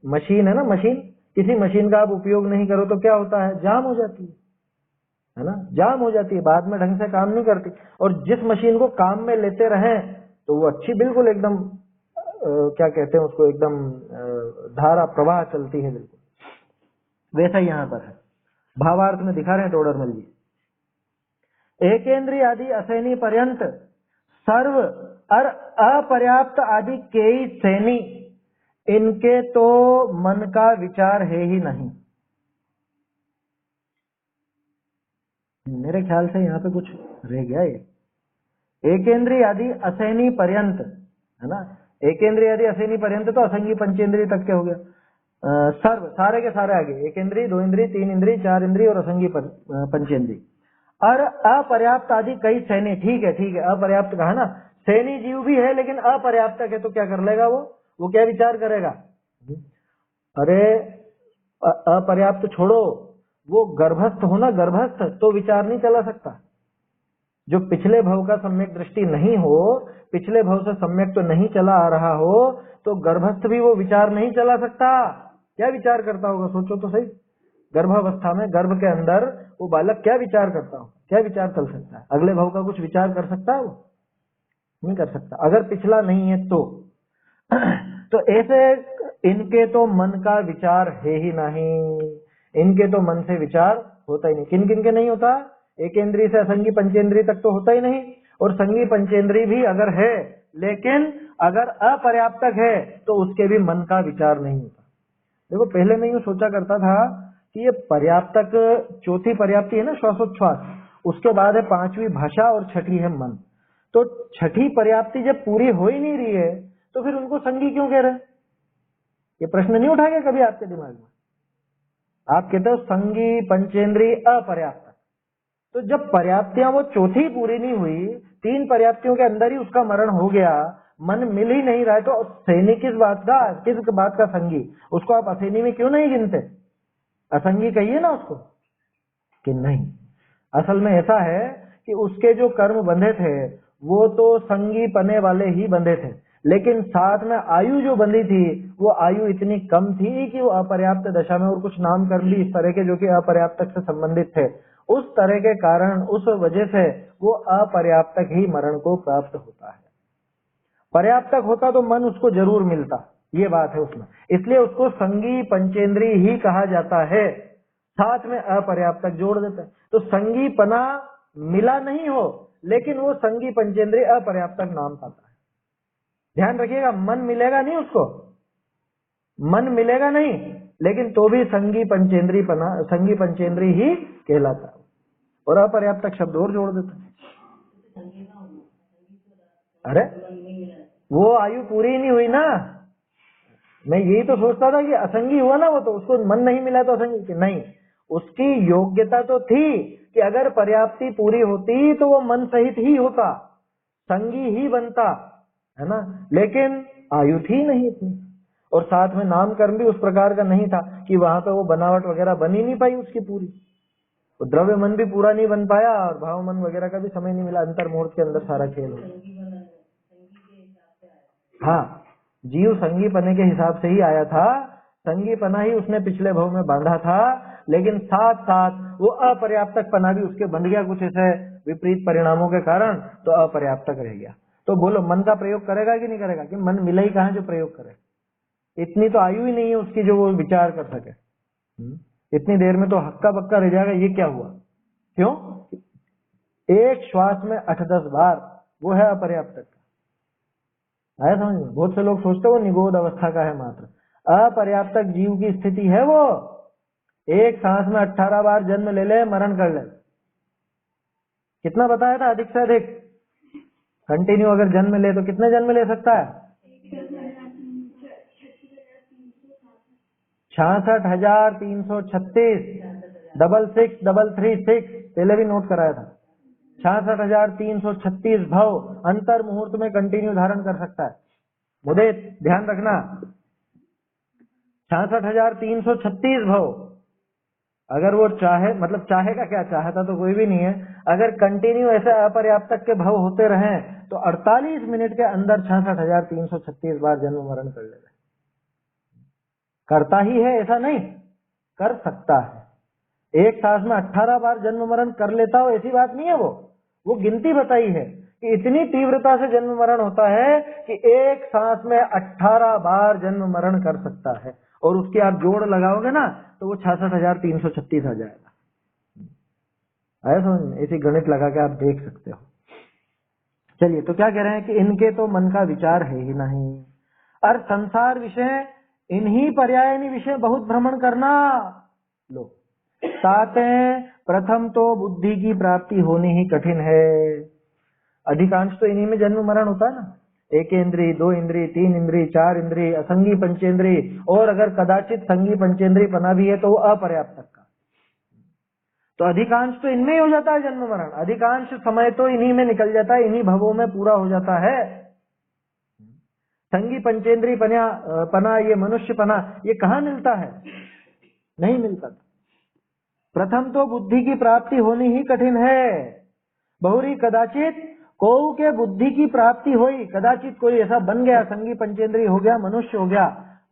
मशीन है ना, मशीन, किसी मशीन का आप उपयोग नहीं करो तो क्या होता है, जाम हो जाती है ना, जाम हो जाती है, बाद में ढंग से काम नहीं करती। और जिस मशीन को काम में लेते रहे तो वो अच्छी बिल्कुल एकदम क्या कहते हैं उसको, एकदम धारा प्रवाह चलती है बिल्कुल। वैसा ही यहाँ पर है, भावार्थ में दिखा रहे हैं टोडरमल जी। एकेंद्रीय आदि असैनी पर्यंत सर्व और अपर्याप्त आदि केई सैनी, इनके तो मन का विचार है ही नहीं। मेरे ख्याल से यहाँ पे कुछ रह गया ये। एकेंद्रीय आदि असैनी पर्यंत, है ना, एकेंद्रीय आदि असैनी पर्यंत तो असंगी पंचेंद्रीय तक के हो गया। सर्व सारे के सारे आगे, एक इंद्रिय, 2 इंद्रिय, 3 इंद्रिय, 4 इंद्रिय और असंगी पंचेंद्रिय। और अपर्याप्त आदि कई सैनी, ठीक है ठीक है, अपर्याप्त कहा ना, सैनी जीव भी है लेकिन अपर्याप्त है तो क्या कर लेगा वो क्या विचार करेगा? अरे अपर्याप्त छोड़ो, वो गर्भस्थ हो ना, गर्भस्थ तो विचार नहीं चला सकता। जो पिछले भव का सम्यक दृष्टि नहीं हो, पिछले भव से सम्यक तो नहीं चला आ रहा हो, तो गर्भस्थ भी वो विचार नहीं चला सकता। क्या विचार करता होगा, सोचो तो सही। गर्भावस्था में गर्भ के अंदर वो बालक क्या विचार करता हो, क्या विचार चल सकता है? अगले भव का कुछ विचार कर सकता है? वो नहीं कर सकता, अगर पिछला नहीं है तो ऐसे इनके तो मन का विचार है ही नहीं, इनके तो मन से विचार होता ही नहीं। किन किन के नहीं होता? एकेंद्रीय से असंगी पंचेंद्रीय तक तो होता ही नहीं, और संगी पंचेंद्रीय भी अगर है लेकिन अगर अपर्याप्तक है तो उसके भी मन का विचार नहीं होता। देखो पहले मैं यूं सोचा करता था कि ये पर्याप्तक, चौथी पर्याप्ति है ना श्वासोच्छ्वास, उसके बाद है 5वीं भाषा और 6ठी है मन। तो 6ठी पर्याप्ति जब पूरी हो ही नहीं रही है तो फिर उनको संगी क्यों कह रहे हैं? ये प्रश्न नहीं उठा गया कभी आपके दिमाग में? आप कहते हो संगी पंचेंद्रीय अपर्याप्त, तो जब पर्याप्तियां वो चौथी पूरी नहीं हुई, 3 पर्याप्तियों के अंदर ही उसका मरण हो गया, मन मिल ही नहीं रहा है, तो सैनी किस बात का संगी? उसको आप असैनी में क्यों नहीं गिनते? असंगी कहिए ना उसको कि नहीं। असल में ऐसा है कि उसके जो कर्म बंधे थे वो तो संगी पने वाले ही बंधे थे, लेकिन साथ में आयु जो बंधी थी वो आयु इतनी कम थी कि वो अपर्याप्त दशा में, और कुछ नाम कर्म भी इस तरह के जो कि अपर्याप्तक से संबंधित थे, उस तरह के कारण, उस वजह से वो अपर्याप्तक ही मरण को प्राप्त होता है। पर्याप्तक होता तो मन उसको जरूर मिलता, ये बात है उसमें, इसलिए उसको संगी पंचेंद्रीय ही कहा जाता है, साथ में अपर्याप्तक जोड़ देते हैं। तो संगी पना मिला नहीं हो लेकिन वो संगी पंचेंद्रीय अपर्याप्तक नाम पाता है। ध्यान रखिएगा, मन मिलेगा नहीं उसको, मन मिलेगा नहीं, लेकिन तो भी संगी पंचेंद्रीय पना, संगी पंचेंद्रीय ही कहलाता है, और अपर्याप्तक शब्द और जोड़ देता है। अरे वो आयु पूरी नहीं हुई ना। मैं यही तो सोचता था कि असंगी हुआ ना वो, तो उसको मन नहीं मिला तो असंगी कि नहीं, उसकी योग्यता तो थी कि अगर पर्याप्ति पूरी होती तो वो मन सहित ही होता, संगी ही बनता, है ना। लेकिन आयु थी नहीं इतनी, और साथ में नामकर्म भी उस प्रकार का नहीं था कि वहां पे वो बनावट वगैरह बन ही नहीं पाई उसकी पूरी। वो द्रव्य मन भी पूरा नहीं बन पाया और भाव मन वगैरह का भी समय नहीं मिला, अंतर मुहूर्त के अंदर सारा खेल हो। हाँ, जीव संगी पने के हिसाब से ही आया था, संगी पना ही उसने पिछले भव में बांधा था, लेकिन साथ साथ वो अपर्याप्तक पना भी उसके बंध गया कुछ ऐसे विपरीत परिणामों के कारण, तो अपर्याप्तक रह गया। तो बोलो मन का प्रयोग करेगा कि नहीं करेगा, कि मन मिला ही कहाँ जो प्रयोग करे। इतनी तो आयु ही नहीं है उसकी जो वो विचार कर सके। इतनी देर में तो हक्का बक्का रह जाएगा, ये क्या हुआ, क्यों? एक श्वास में 8-10 बार, वो है अपर्याप्तक। आया समझ में? बहुत से लोग सोचते वो निगोद अवस्था का है मात्र, अपर्याप्तक जीव की स्थिति है वो। एक सांस में 18 बार जन्म ले ले, मरण कर ले। कितना बताया था? अधिक से अधिक कंटिन्यू अगर जन्म ले तो कितने जन्म ले सकता है? 66,336, 66,336, पहले भी नोट कराया था। 66,336 भव अंतर मुहूर्त में कंटिन्यू धारण कर सकता है। मुझे ध्यान रखना, 66,336 भव अगर वो चाहे, मतलब चाहेगा क्या, चाहता तो कोई भी नहीं है, अगर कंटिन्यू ऐसे अपर्याप्तक के भव होते रहे तो 48 मिनट के अंदर 66,336 बार जन्म मरण कर लेगा। करता ही है ऐसा नहीं, कर सकता है। एक सांस में 18 बार जन्म मरण कर लेता हो ऐसी बात नहीं है, वो गिनती बताई है कि इतनी तीव्रता से जन्म मरण होता है कि एक सांस में 18 बार जन्म मरण कर सकता है, और उसके आप जोड़ लगाओगे ना तो वो 66,336 आ जाएगा। आया समझ में? ऐसी गणित लगा के आप देख सकते हो। चलिए, तो क्या कह रहे हैं कि इनके तो मन का विचार है ही नहीं, और संसार विषय इन्हीं पर्यायनी विषय बहुत भ्रमण करना। लो, साते प्रथम तो बुद्धि की प्राप्ति होनी ही कठिन है। अधिकांश तो इन्हीं में जन्म मरण होता है ना, एक इंद्रिय, दो इंद्रिय, तीन इंद्रिय, चार इंद्रिय, असंगी पंचेंद्रिय, और अगर कदाचित संगी पंचेंद्रिय पना भी है तो वो अपर्याप्त का। तो अधिकांश तो इनमें ही हो जाता है जन्म मरण, अधिकांश समय तो इन्हीं में निकल जाता है, इन्हीं भवों में पूरा हो जाता है। संगी पंचेंद्रिय पना, ये मनुष्य पना, ये कहाँ मिलता है? नहीं मिलता। प्रथम तो बुद्धि की प्राप्ति होनी ही कठिन है। बहुरी कदाचित को के बुद्धि की प्राप्ति हुई, कदाचित कोई ऐसा बन गया, संगी पंचेंद्रिय हो गया, मनुष्य हो गया,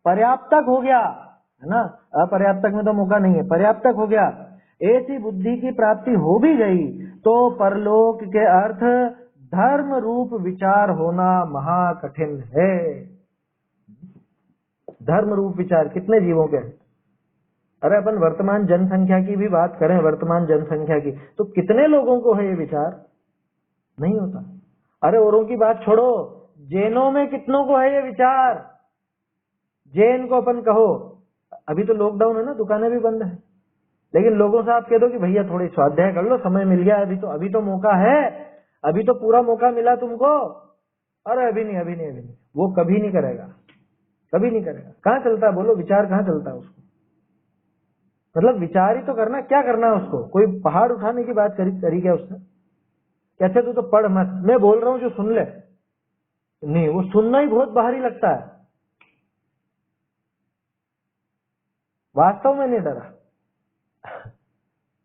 पर्याप्तक हो गया, है ना। अपर्याप्तक में तो मौका नहीं है, पर्याप्तक हो गया, ऐसी बुद्धि की प्राप्ति हो भी गई तो परलोक के अर्थ धर्म रूप विचार होना महा कठिन है। धर्म रूप विचार कितने जीवों के? अरे अपन वर्तमान जनसंख्या की भी बात करें, वर्तमान जनसंख्या की, तो कितने लोगों को है ये विचार? नहीं होता। अरे औरों की बात छोड़ो, जैनों में कितनों को है ये विचार? जैन को अपन कहो, अभी तो लॉकडाउन है ना, दुकानें भी बंद है, लेकिन लोगों से आप कह दो कि भैया थोड़ी स्वाध्याय कर लो, समय मिल गया, अभी तो मौका है, अभी तो पूरा मौका मिला तुमको। अरे अभी नहीं, वो कभी नहीं करेगा, कभी नहीं करेगा। कहाँ चलता है बोलो विचार, कहाँ चलता है उसको? मतलब विचार ही तो करना, क्या करना है उसको? कोई पहाड़ उठाने की बात करी क्या उसने? कैसे तू तो पढ़ मत, मैं बोल रहा हूं जो सुन ले। नहीं, वो सुनना ही बहुत बाहरी लगता है, वास्तव में नहीं डरा।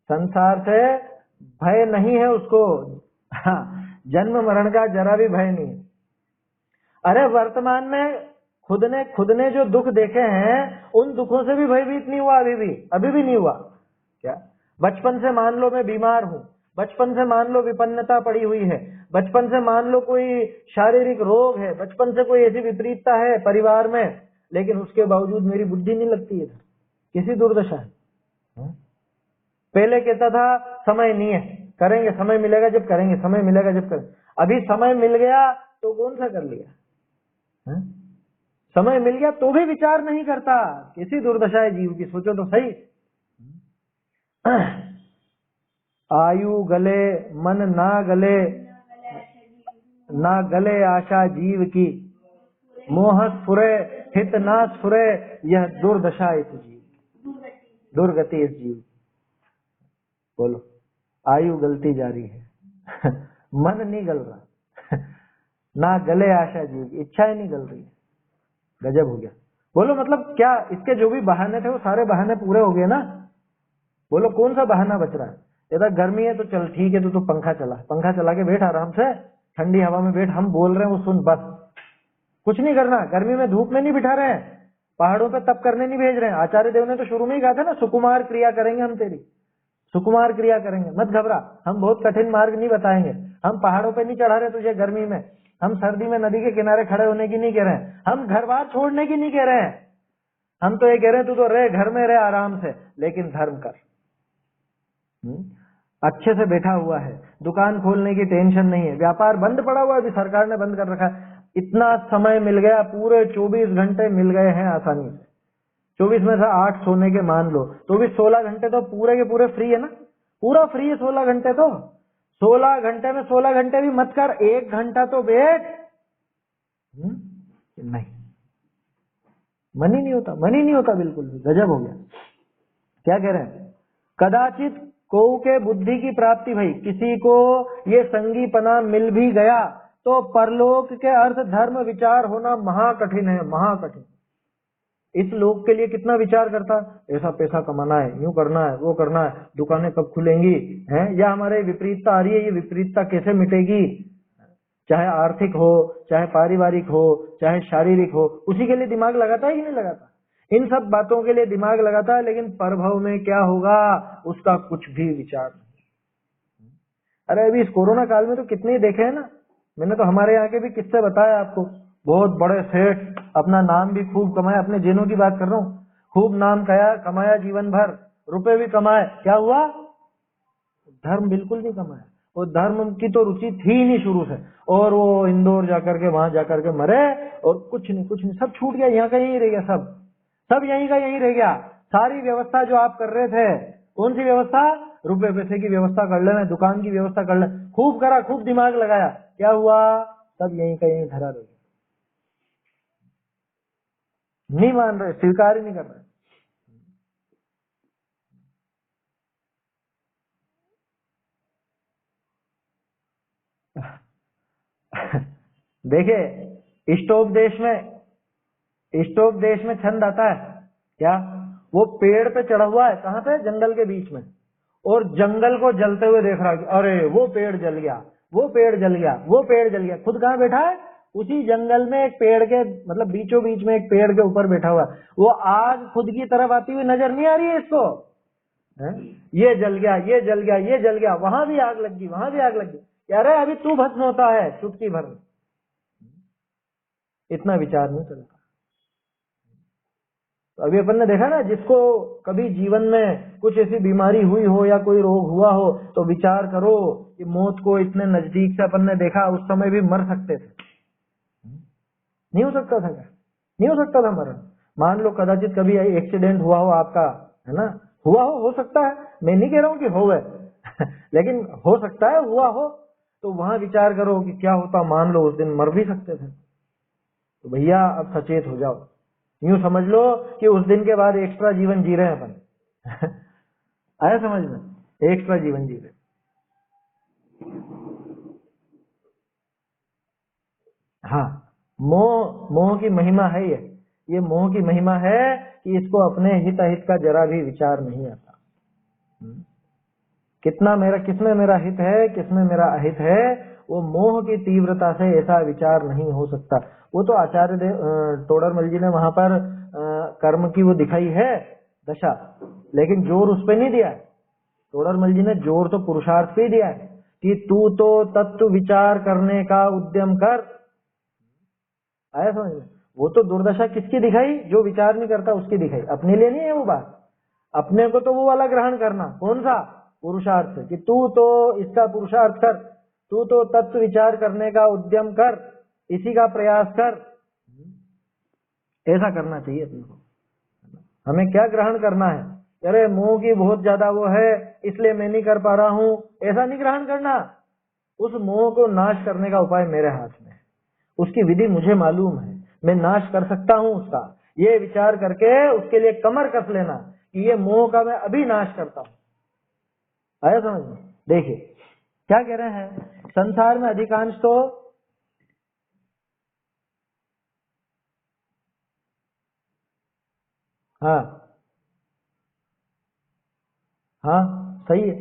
संसार से भय नहीं है उसको, जन्म मरण का जरा भी भय नहीं। अरे वर्तमान में खुद ने जो दुख देखे हैं उन दुखों से भी भयभीत नहीं हुआ, अभी भी नहीं हुआ। क्या बचपन से मान लो मैं बीमार हूं, बचपन से मान लो विपन्नता पड़ी हुई है, बचपन से मान लो कोई शारीरिक रोग है, बचपन से कोई ऐसी विपरीतता है परिवार में, लेकिन उसके बावजूद मेरी बुद्धि नहीं लगती है, किसी दुर्दशा है। पहले कहता था समय नहीं है, करेंगे, समय मिलेगा जब करेंगे, समय मिलेगा जब करेंगे। अभी समय मिल गया तो कौन सा कर लिया है? समय मिल गया तो भी विचार नहीं करता, किसी दुर्दशा है जीव की, सोचो तो सही। आयु गले मन ना गले, ना गले आशा जीव की, मोह स्फुरे हित ना स्फुरे, यह दुर्दशा इस जीव, दुर्गति इस जीव। बोलो, आयु गलती जा रही है मन नहीं गल रहा ना गले आशा जीव की, इच्छाएं नहीं गल रही है। गजब हो गया। बोलो मतलब क्या, इसके जो भी बहाने थे वो सारे बहाने पूरे हो गए ना। बोलो कौन सा बहाना बच रहा है? यदि गर्मी है तो चल ठीक है, तो पंखा चला के बैठ आराम से, ठंडी हवा में बैठ, हम बोल रहे हैं वो सुन, बस कुछ नहीं करना। गर्मी में धूप में नहीं बिठा रहे हैं, पहाड़ों पे तप करने नहीं भेज रहे हैं। आचार्य देव ने तो शुरू में ही कहा था ना, सुकुमार क्रिया करेंगे हम तेरी, सुकुमार क्रिया करेंगे, मत घबरा, हम बहुत कठिन मार्ग नहीं बताएंगे। हम पहाड़ों पे नहीं चढ़ा रहे तुझे गर्मी में, हम सर्दी में नदी के किनारे खड़े होने की नहीं कह रहे हैं, हम घर बार छोड़ने की नहीं कह रहे हैं। हम तो ये कह रहे हैं तू तो रह, घर में रह आराम से, लेकिन धर्म कर। अच्छे से बैठा हुआ है, दुकान खोलने की टेंशन नहीं है, व्यापार बंद पड़ा हुआ है, अभी सरकार ने बंद कर रखा है। इतना समय मिल गया, पूरे 24 घंटे मिल गए हैं आसानी से। 24 में से 8 सोने के मान लो, तो भी 16 घंटे तो पूरे के पूरे फ्री है ना, पूरा फ्री है 16 घंटे तो। 16 घंटे में 16 घंटे भी मत कर, 1 घंटा तो बैठ। नहीं, मन ही नहीं होता, मन ही नहीं होता बिल्कुल भी। गजब हो गया। क्या कह रहे हैं? कदाचित को के बुद्धि की प्राप्ति भई, किसी को ये संगीपना मिल भी गया तो परलोक के अर्थ धर्म विचार होना महाकठिन है, महाकठिन। इस लोक के लिए कितना विचार करता, ऐसा पैसा कमाना है, यूं करना है, वो करना है, दुकानें कब खुलेंगी हैं, या हमारे विपरीतता आ रही है, ये विपरीतता कैसे मिटेगी, चाहे आर्थिक हो, चाहे पारिवारिक हो, चाहे शारीरिक हो, उसी के लिए दिमाग लगाता है कि नहीं लगाता? इन सब बातों के लिए दिमाग लगाता है, लेकिन परभव में क्या होगा उसका कुछ भी विचार नहीं। अरे अभी इस कोरोना काल में तो कितने ही देखे हैं ना, मैंने तो हमारे यहाँ के भी किस्से बताया आपको। बहुत बड़े सेठ, अपना नाम भी खूब कमाया, अपने जिनों की बात कर रहा हूँ, खूब नाम कमाया जीवन भर, रुपए भी कमाए, क्या हुआ? धर्म बिल्कुल नहीं कमाया। वो धर्म की तो रुचि थी ही नहीं शुरू से, और वो इंदौर जाकर के वहां जाकर के मरे, और कुछ नहीं, सब छूट गया, यहाँ का यहीं रह गया, सब यहीं का यहीं रह गया। सारी व्यवस्था जो आप कर रहे थे, कौन सी व्यवस्था? रुपए पैसे की व्यवस्था कर लेना, दुकान की व्यवस्था कर ले, खूब करा, खूब दिमाग लगाया, क्या हुआ? सब यहीं का यहीं धरा रह गया। नहीं मान रहे, स्वीकार ही नहीं कर रहे। देखिए, इष्टोपदेश में छंद आता है क्या? वो पेड़ पे चढ़ा हुआ है, कहाँ पे? जंगल के बीच में, और जंगल को जलते हुए देख रहा है, अरे वो पेड़ जल गया, वो पेड़ जल गया, वो पेड़ जल गया। खुद कहाँ बैठा है? उसी जंगल में एक पेड़ के, मतलब बीचों बीच में एक पेड़ के ऊपर बैठा हुआ है। वो आग खुद की तरफ आती हुई नजर नहीं आ रही है इसको, है? ये जल गया, ये जल गया, ये जल गया, वहां भी आग लग गई, वहां भी आग लग गई, यार अभी तू भस्म होता है चुटकी भर में। इतना विचार नहीं चलता। तो अभी अपन ने देखा ना, जिसको कभी जीवन में कुछ ऐसी बीमारी हुई हो या कोई रोग हुआ हो, तो विचार करो कि मौत को इतने नजदीक से अपन ने देखा, उस समय भी मर सकते थे, नहीं हो सकता था क्या? नहीं हो सकता था मरण। मान लो कदाचित कभी एक्सीडेंट हुआ हो आपका, है ना, हुआ हो सकता है, मैं नहीं कह रहा हूँ कि हो गए लेकिन हो सकता है हुआ हो, तो वहां विचार करो कि क्या होता, मान लो उस दिन मर भी सकते थे। तो भैया अब सचेत हो जाओ, यूं समझ लो कि उस दिन के बाद एक्स्ट्रा जीवन जी रहे हैं अपन आया समझ में? एक्स्ट्रा जीवन जी रहे। हाँ, मोह की महिमा है ये मोह की महिमा है कि इसको अपने हित अहित का जरा भी विचार नहीं आता। किसमें मेरा हित है, किसमें मेरा अहित है, वो मोह की तीव्रता से ऐसा विचार नहीं हो सकता। वो तो आचार्य तोडरमल जी ने वहां पर कर्म की वो दिखाई है दशा, लेकिन जोर उस पर नहीं दिया है। तोडरमल जी ने जोर तो पुरुषार्थ पे दिया है कि तू तो तत्व विचार करने का उद्यम कर। आया समझ में? वो तो दुर्दशा किसकी दिखाई? जो विचार नहीं करता उसकी दिखाई, अपने लिए नहीं है वो बात। अपने को तो वो वाला ग्रहण करना, कौन सा? पुरुषार्थ, कि तू तो इसका पुरुषार्थ कर, तू तो तत्व विचार करने का उद्यम कर, इसी का प्रयास कर। ऐसा करना चाहिए अपने को। हमें क्या ग्रहण करना है? अरे मोह की बहुत ज्यादा वो है इसलिए मैं नहीं कर पा रहा हूं, ऐसा नहीं ग्रहण करना। उस मोह को नाश करने का उपाय मेरे हाथ में है, उसकी विधि मुझे मालूम है, मैं नाश कर सकता हूं उसका। ये विचार करके उसके लिए कमर कस लेना कि ये मोह का मैं अभी नाश करता हूं। आया समझ में? देखिए क्या कह रहे हैं, संसार में अधिकांश तो हाँ हाँ सही है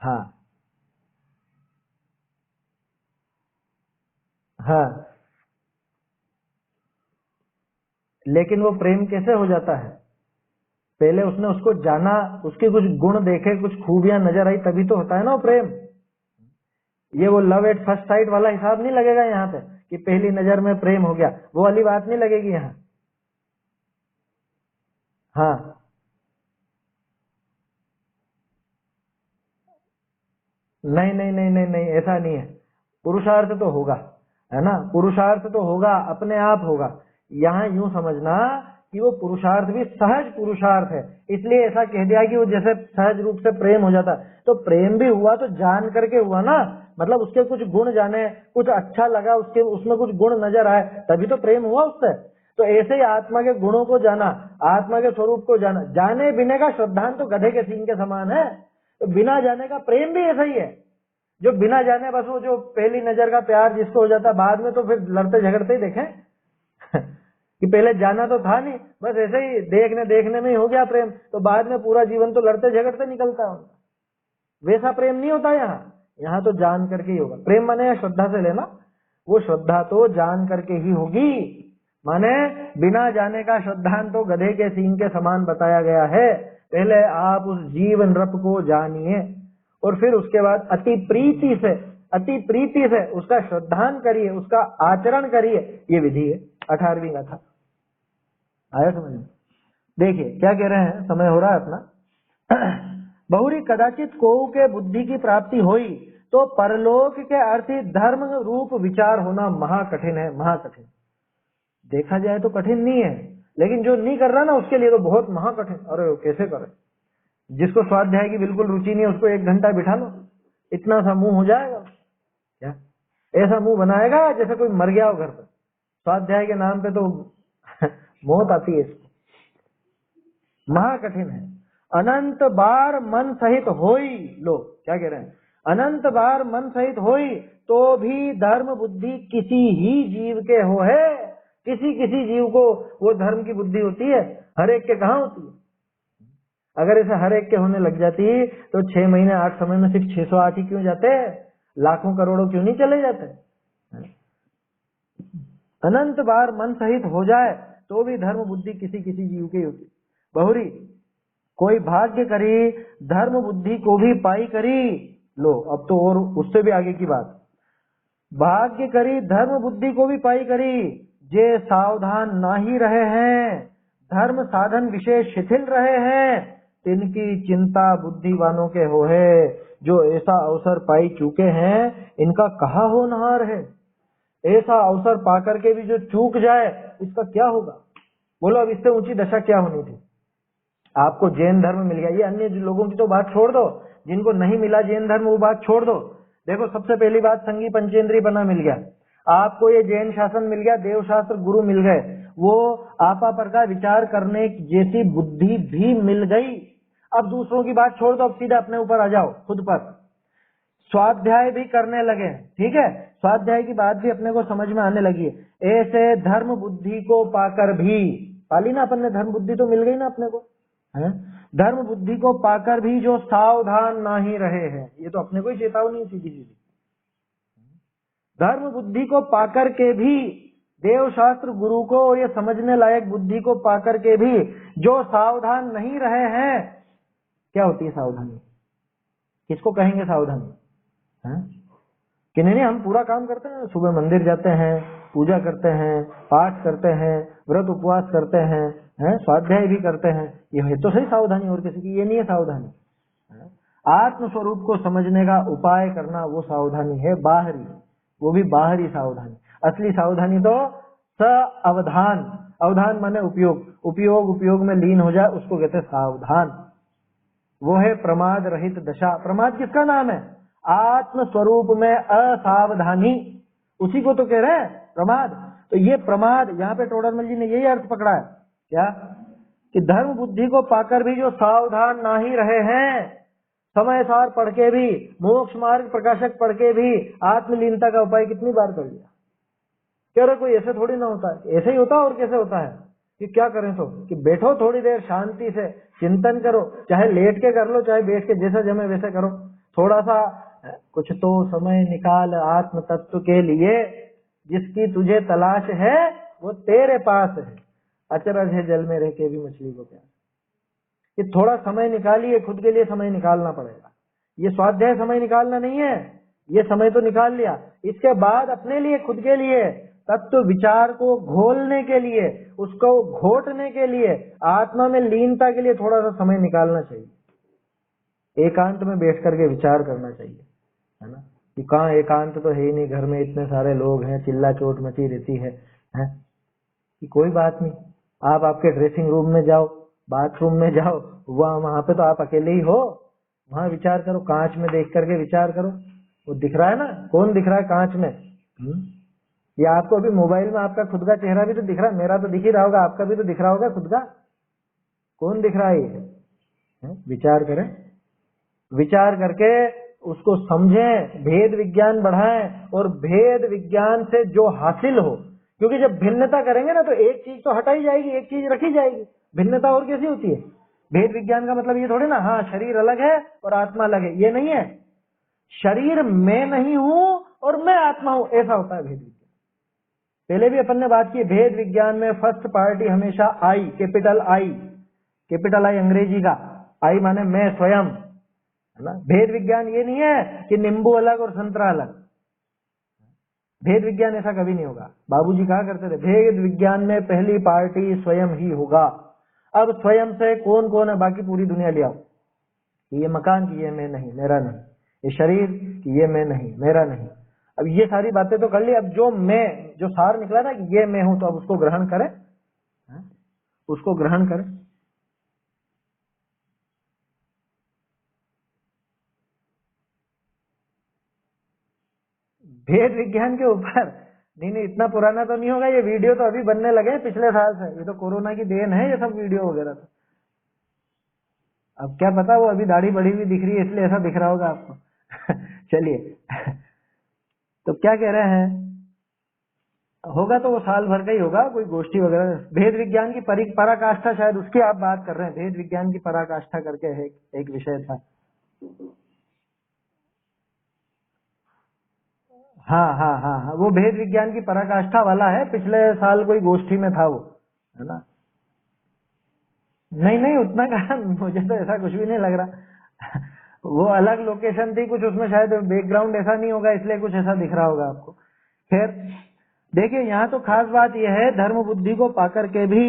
हाँ हाँ, लेकिन वो प्रेम कैसे हो जाता है? पहले उसने उसको जाना, उसके कुछ गुण देखे, कुछ खूबियां नजर आई, तभी तो होता है ना वो प्रेम। ये वो लव एट फर्स्ट साइट वाला हिसाब नहीं लगेगा यहाँ पे कि पहली नजर में प्रेम हो गया, वो वाली बात नहीं लगेगी यहाँ। हाँ नहीं नहीं नहीं नहीं नहीं, ऐसा नहीं है। पुरुषार्थ तो होगा, है ना, पुरुषार्थ तो होगा, अपने आप होगा। यहाँ यूं समझना कि वो पुरुषार्थ भी सहज पुरुषार्थ है, इसलिए ऐसा कह दिया कि वो जैसे सहज रूप से प्रेम हो जाता है। तो प्रेम भी हुआ तो जान करके हुआ ना, मतलब उसके कुछ गुण जाने, कुछ अच्छा लगा, उसके उसमें कुछ गुण नजर आए, तभी तो प्रेम हुआ उससे। तो ऐसे ही आत्मा के गुणों को जाना, आत्मा के स्वरूप को जाना, जाने बिने का श्रद्धांत तो गधे के सींग के समान है। तो बिना जाने का प्रेम भी ऐसा ही है। जो बिना जाने बस वो जो पहली नजर का प्यार जिसको हो जाता है, बाद में तो फिर लड़ते झगड़ते ही देखें कि पहले जाना तो था नहीं, बस ऐसे ही देखने देखने में ही हो गया प्रेम, तो बाद में पूरा जीवन तो लड़ते झगड़ते निकलता है उनका। वैसा प्रेम नहीं होता यहाँ, यहाँ तो जान करके ही होगा प्रेम। माने श्रद्धा से लेना, वो श्रद्धा तो जान करके ही होगी। माने बिना जाने का श्रद्धांत तो गधे के सींग के समान बताया गया है। पहले आप उस जीवन रप को जानिए और फिर उसके बाद अति प्रीति से उसका श्रद्धान करिए, उसका आचरण करिए। ये विधि है 18वीं गाथा। आया समझ में? देखिए क्या कह रहे हैं, समय हो रहा है अपना। बहुरी कदाचित को के बुद्धि की प्राप्ति हुई तो परलोक के अर्थी धर्म रूप विचार होना महाकठिन है, महाकठिन। देखा जाए तो कठिन नहीं है, लेकिन जो नहीं कर रहा ना उसके लिए तो बहुत महाकठिन। अरे वो कैसे करे? जिसको स्वाध्याय की बिल्कुल रुचि नहीं है उसको 1 घंटा बिठा लो, इतना सा मुंह हो जाएगा क्या? ऐसा मुंह बनाएगा जैसे कोई मर गया हो घर पर। स्वाध्याय के नाम पे तो मौत आती है इसको। महाकठिन है। अनंत बार मन सहित होई, लो क्या कह रहे हैं, अनंत बार मन सहित होई तो भी धर्म बुद्धि किसी ही जीव के हो है। किसी किसी जीव को वो धर्म की बुद्धि होती है, हर एक के कहाँ होती है? अगर ऐसे हर एक के होने लग जाती तो 6 महीने 8 समय में सिर्फ 608 ही क्यों जाते, लाखों करोड़ों क्यों नहीं चले जाते? अनंत बार मन सहित हो जाए तो भी धर्म बुद्धि किसी किसी जीव की होती। बहुरी कोई भाग्य करी धर्म बुद्धि को भी पाई करी। लो अब तो और उससे भी आगे की बात, भाग्य करी धर्म बुद्धि को भी पाई करी, जे सावधान ना ही रहे हैं, धर्म साधन विशेष शिथिल रहे हैं, तिनकी चिंता बुद्धिवानों के हो है। जो ऐसा अवसर पाई चुके हैं इनका कहा होनहार है। ऐसा अवसर पाकर के भी जो चूक जाए इसका क्या होगा? बोलो अब इससे ऊंची दशा क्या होनी थी? आपको जैन धर्म मिल गया, ये अन्य लोगों की तो बात छोड़ दो, जिनको नहीं मिला जैन धर्म वो बात छोड़ दो। देखो सबसे पहली बात, संगी पंचेंद्रिय बना मिल गया आपको, ये जैन शासन मिल गया, देव शास्त्र गुरु मिल गए, वो आपा पर का विचार करने जैसी बुद्धि भी मिल गई। अब दूसरों की बात छोड़ दो, अब सीधा अपने ऊपर आ जाओ, खुद पर। स्वाध्याय भी करने लगे, ठीक है, स्वाध्याय की बात भी अपने को समझ में आने लगी है। ऐसे धर्म बुद्धि को पाकर भी, पाली ना अपन ने, धर्म बुद्धि तो मिल गई ना अपने को, है? धर्म बुद्धि को पाकर भी जो सावधान ना ही रहे हैं, ये तो अपने को ही चेतावनी सीधी सीधी। धर्म बुद्धि को पाकर के भी, देव शास्त्र गुरु को ये समझने लायक बुद्धि को पाकर के भी जो सावधान नहीं रहे हैं, क्या होती है सावधानी? किसको कहेंगे सावधानी? है कि नहीं हम पूरा काम करते हैं, सुबह मंदिर जाते हैं, पूजा करते हैं, पाठ करते हैं, व्रत उपवास करते हैं, स्वाध्याय भी करते हैं, ये है तो सही सावधानी, और किसी की ये नहीं है सावधानी। आत्म स्वरूप को समझने का उपाय करना वो सावधानी है, बाहरी, वो भी बाहरी सावधानी। असली सावधानी तो सावधान, अवधान माने उपयोग, उपयोग में लीन हो जाए उसको कहते हैं सावधान। वो है प्रमाद रहित दशा। प्रमाद किसका नाम है? आत्म स्वरूप में असावधानी, उसी को तो कह रहे हैं प्रमाद। तो ये प्रमाद, यहाँ पे टोडरमल जी ने यही अर्थ पकड़ा है क्या, कि धर्म बुद्धि को पाकर भी जो सावधान ना ही रहे हैं, समय सार पढ़ के भी, मोक्ष मार्ग प्रकाशक पढ़ के भी आत्मलीनता का उपाय कितनी बार कर लिया। कह रहे कोई ऐसे थोड़ी ना होता है, ऐसे ही होता है। और कैसे होता है कि क्या करें तो, कि बैठो थोड़ी देर शांति से चिंतन करो, चाहे लेट के कर लो चाहे बैठ के, जैसा जमे वैसे करो, थोड़ा सा कुछ तो समय निकाल आत्म तत्व के लिए। जिसकी तुझे तलाश है वो तेरे पास है, अचरज है जल में रह के भी मछली को प्यास। कि थोड़ा समय निकालिए, खुद के लिए समय निकालना पड़ेगा। ये स्वाध्याय समय निकालना नहीं है, ये समय तो निकाल लिया, इसके बाद अपने लिए, खुद के लिए, तत्व विचार को घोलने के लिए, उसको घोटने के लिए, आत्मा में लीनता के लिए थोड़ा सा समय निकालना चाहिए। एकांत में बैठ करके विचार करना चाहिए, है ना। कि कहाँ एकांत तो है ही नहीं, घर में इतने सारे लोग हैं, चिल्ला चोट मची रहती है। कि कोई बात नहीं, आप आपके ड्रेसिंग रूम में जाओ, बाथरूम में जाओ, वहां पे तो आप अकेले ही हो, वहां विचार करो, कांच में देख करके विचार करो। वो दिख रहा है ना, कौन दिख रहा है कांच में? या आपको अभी मोबाइल में आपका खुद का चेहरा भी तो दिख रहा है, मेरा तो दिख ही रहा होगा, आपका भी तो दिख रहा होगा खुद का। कौन दिख रहा है ये? विचार करें, विचार करके उसको समझें, भेद विज्ञान बढ़ाएं, और भेद विज्ञान से जो हासिल हो, क्योंकि जब भिन्नता करेंगे ना तो एक चीज तो हटाई जाएगी, एक चीज रखी जाएगी। भिन्नता और कैसी होती है? भेद विज्ञान का मतलब ये थोड़ी ना, हाँ शरीर अलग है और आत्मा अलग है, ये नहीं है। शरीर मैं नहीं हूं और मैं आत्मा हूं, ऐसा होता है भेद विज्ञान। पहले भी अपन ने बात की, भेद विज्ञान में फर्स्ट पार्टी हमेशा आई, कैपिटल आई अंग्रेजी का, आई माने मैं स्वयं, है ना। भेद विज्ञान ये नहीं है कि नींबू अलग और संतरा अलग, भेद विज्ञान ऐसा कभी नहीं होगा। बाबूजी कहा करते थे, भेद विज्ञान में पहली पार्टी स्वयं ही होगा। अब स्वयं से कौन कौन है, बाकी पूरी दुनिया ले आओ। ये मकान की ये मैं नहीं, मेरा नहीं, ये शरीर की ये मैं नहीं, मेरा नहीं। अब ये सारी बातें तो कर ली, अब जो मैं, जो सार निकला ना कि ये मैं हूं, तो अब उसको ग्रहण करें, उसको ग्रहण करें। भेद विज्ञान के ऊपर नहीं, इतना पुराना तो नहीं होगा ये वीडियो, तो अभी बनने लगे हैं पिछले साल से, ये तो कोरोना की देन है ये सब वीडियो वगैरह। तो अब क्या पता, वो अभी दाढ़ी बढ़ी हुई दिख रही है इसलिए ऐसा दिख रहा होगा आपको। चलिए, तो क्या कह रहे हैं, होगा तो वो साल भर का ही होगा, कोई गोष्ठी वगैरह। भेद विज्ञान की पराकाष्ठा, शायद उसकी आप बात कर रहे हैं, भेद विज्ञान की पराकाष्ठा करके है एक विषय था। हाँ, वो भेद विज्ञान की पराकाष्ठा वाला है, पिछले साल कोई गोष्ठी में था वो, है ना। नहीं उतना का मुझे तो ऐसा कुछ भी नहीं लग रहा। वो अलग लोकेशन थी कुछ, उसमें शायद बैकग्राउंड ऐसा नहीं होगा, इसलिए कुछ ऐसा दिख रहा होगा आपको। खैर देखिए, यहाँ तो खास बात यह है, धर्म बुद्धि को पाकर के भी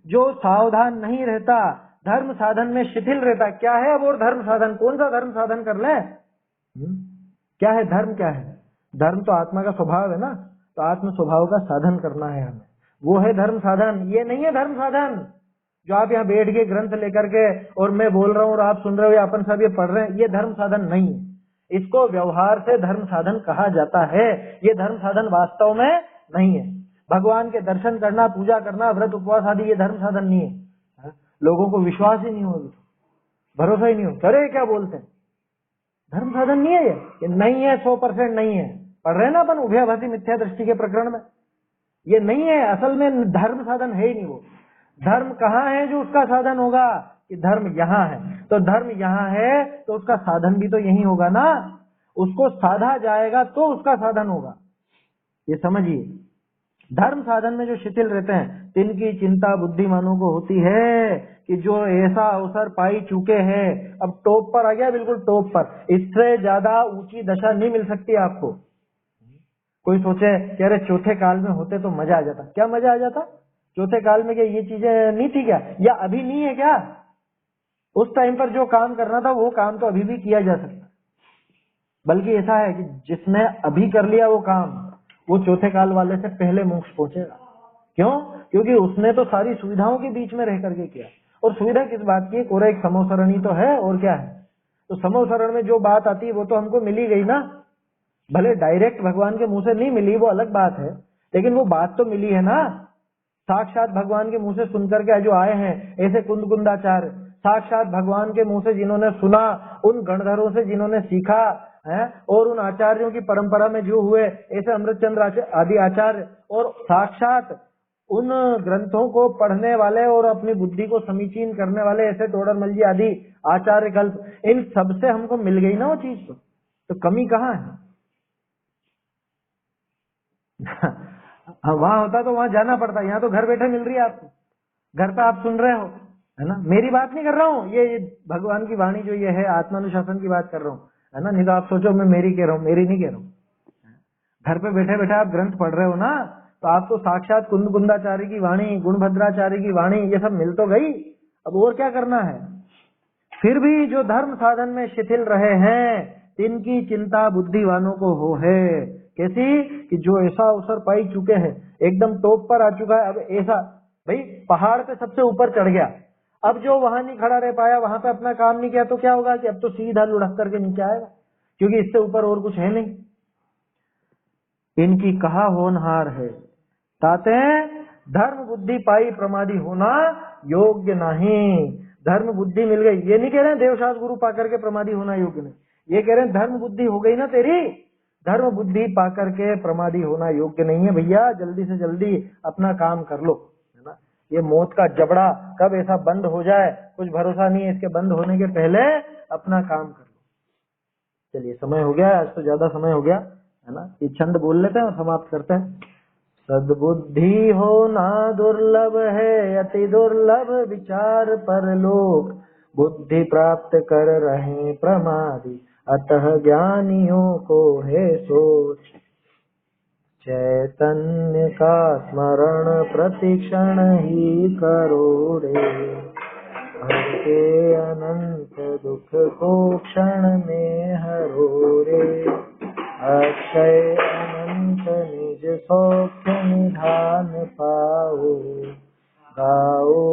जो सावधान नहीं रहता, धर्म साधन में शिथिल रहता। क्या है अब और धर्म साधन, कौन सा धर्म साधन कर ले? क्या है धर्म? क्या है धर्म? तो आत्मा का स्वभाव है ना, तो आत्म स्वभाव का साधन करना है हमें, वो है धर्म साधन। ये नहीं है धर्म साधन जो आप यहाँ बैठ के ग्रंथ लेकर के और मैं बोल रहा हूँ और आप सुन रहे हो या अपन सब ये पढ़ रहे हैं, ये धर्म साधन नहीं है। इसको व्यवहार से धर्म साधन कहा जाता है, ये धर्म साधन वास्तव में नहीं है। भगवान के दर्शन करना, पूजा करना, व्रत उपवास आदि, ये धर्म साधन नहीं है। लोगों को विश्वास ही नहीं होगा, भरोसा ही नहीं हो, अरे क्या बोलते हैं, धर्म साधन नहीं है ये नहीं है, 100% नहीं है। पढ़ रहे ना अपन उभयभाषी मिथ्या दृष्टि के प्रकरण में, ये नहीं है। असल में धर्म साधन है ही नहीं वो। धर्म कहाँ है जो उसका साधन होगा? कि धर्म यहाँ है, तो धर्म यहाँ है तो उसका साधन भी तो यही होगा ना। उसको साधा जाएगा तो उसका साधन होगा, ये समझिए। धर्म साधन में जो शिथिल रहते हैं, तिनकी चिंता बुद्धिमानों को होती है कि जो ऐसा अवसर पाई चुके हैं, अब टॉप पर आ गया, बिल्कुल टॉप पर, इससे ज्यादा ऊंची दशा नहीं मिल सकती आपको। कोई सोचे कि अरे चौथे काल में होते तो मजा आ जाता। क्या मजा आ जाता? चौथे काल में क्या ये चीजें नहीं थी क्या, या अभी नहीं है क्या? उस टाइम पर जो काम करना था वो काम तो अभी भी किया जा सकता, बल्कि ऐसा है कि जिसने अभी कर लिया वो काम, वो चौथे काल वाले से पहले मोक्ष पहुंचेगा। क्यों? क्योंकि उसने तो सारी सुविधाओं के बीच में रह करके किया। और सुविधा किस बात की? कोरा एक समोसरणी तो है, और क्या है? तो समो शरण में जो बात आती है वो तो हमको मिली गई ना, भले डायरेक्ट भगवान के मुंह से नहीं मिली वो अलग बात है, लेकिन वो बात तो मिली है ना। साक्षात भगवान के मुंह से सुनकर के जो आए हैं ऐसे कुंद कुंदाचार्य, साक्षात भगवान के मुंह से जिन्होंने सुना, उन गणधरों से जिन्होंने सीखा है, और उन आचार्यों की परंपरा में जो हुए ऐसे अमृतचंद्र आदि आचार्य, और साक्षात उन ग्रंथों को पढ़ने वाले और अपनी बुद्धि को समीचीन करने वाले ऐसे तोड़रमल जी आदि आचार्य कल्प, इन सबसे हमको मिल गई ना वो चीज, तो कमी कहाँ है? वहां होता तो वहां जाना पड़ता, यहाँ तो घर बैठे मिल रही है आपको, घर पे आप सुन रहे हो, है ना। मेरी बात नहीं कर रहा हूँ, ये भगवान की वाणी जो ये है आत्मानुशासन की बात कर रहा हूँ, है ना। नहीं तो आप सोचो मैं मेरी कह रहा हूँ, मेरी नहीं कह रहा हूँ। घर पे बैठे बैठे आप ग्रंथ पढ़ रहे हो ना, तो आपको साक्षात कुंद कुंदाचार्य की वाणी, गुणभद्राचार्य की वाणी ये सब मिल तो गई, अब और क्या करना है। फिर भी जो धर्म साधन में शिथिल रहे हैं इनकी चिंता बुद्धिवानों को हो है। कैसी? कि जो ऐसा अवसर पाई चुके हैं, एकदम टॉप पर आ चुका है, अब ऐसा भाई पहाड़ पे सबसे ऊपर चढ़ गया, अब जो वहां नहीं खड़ा रह पाया, वहां पे अपना काम नहीं किया, तो क्या होगा कि अब तो सीधा लुढ़क करके नीचे आएगा, क्योंकि इससे ऊपर और कुछ है नहीं। इनकी कहा होनहार है ताते धर्म बुद्धि पाई प्रमादी होना योग्य नहीं। धर्म बुद्धि मिल गई, ये नहीं कह रहे हैं देवशास्त्र गुरु पाकर के प्रमादी होना योग्य नहीं, ये कह रहे हैं धर्म बुद्धि हो गई ना तेरी, धर्म बुद्धि पाकर के प्रमादी होना योग्य नहीं है भैया, जल्दी से जल्दी अपना काम कर लो, है ना। ये मौत का जबड़ा कब ऐसा बंद हो जाए कुछ भरोसा नहीं है, इसके बंद होने के पहले अपना काम कर लो। चलिए समय हो गया, आज तो ज्यादा समय हो गया, है ना। ये छंद बोल लेते हैं और समाप्त करते हैं। सद्बुद्धि होना दुर्लभ है, अति दुर्लभ विचार पर लोग बुद्धि प्राप्त कर रहे प्रमादी, अतः ज्ञानियों को है सोच। चैतन्य का स्मरण प्रतिक्षण ही करो रे, हर के अनंत दुख को क्षण में हरो रे, अक्षय अनंत निज सौख्य निधान पाओ, गाओ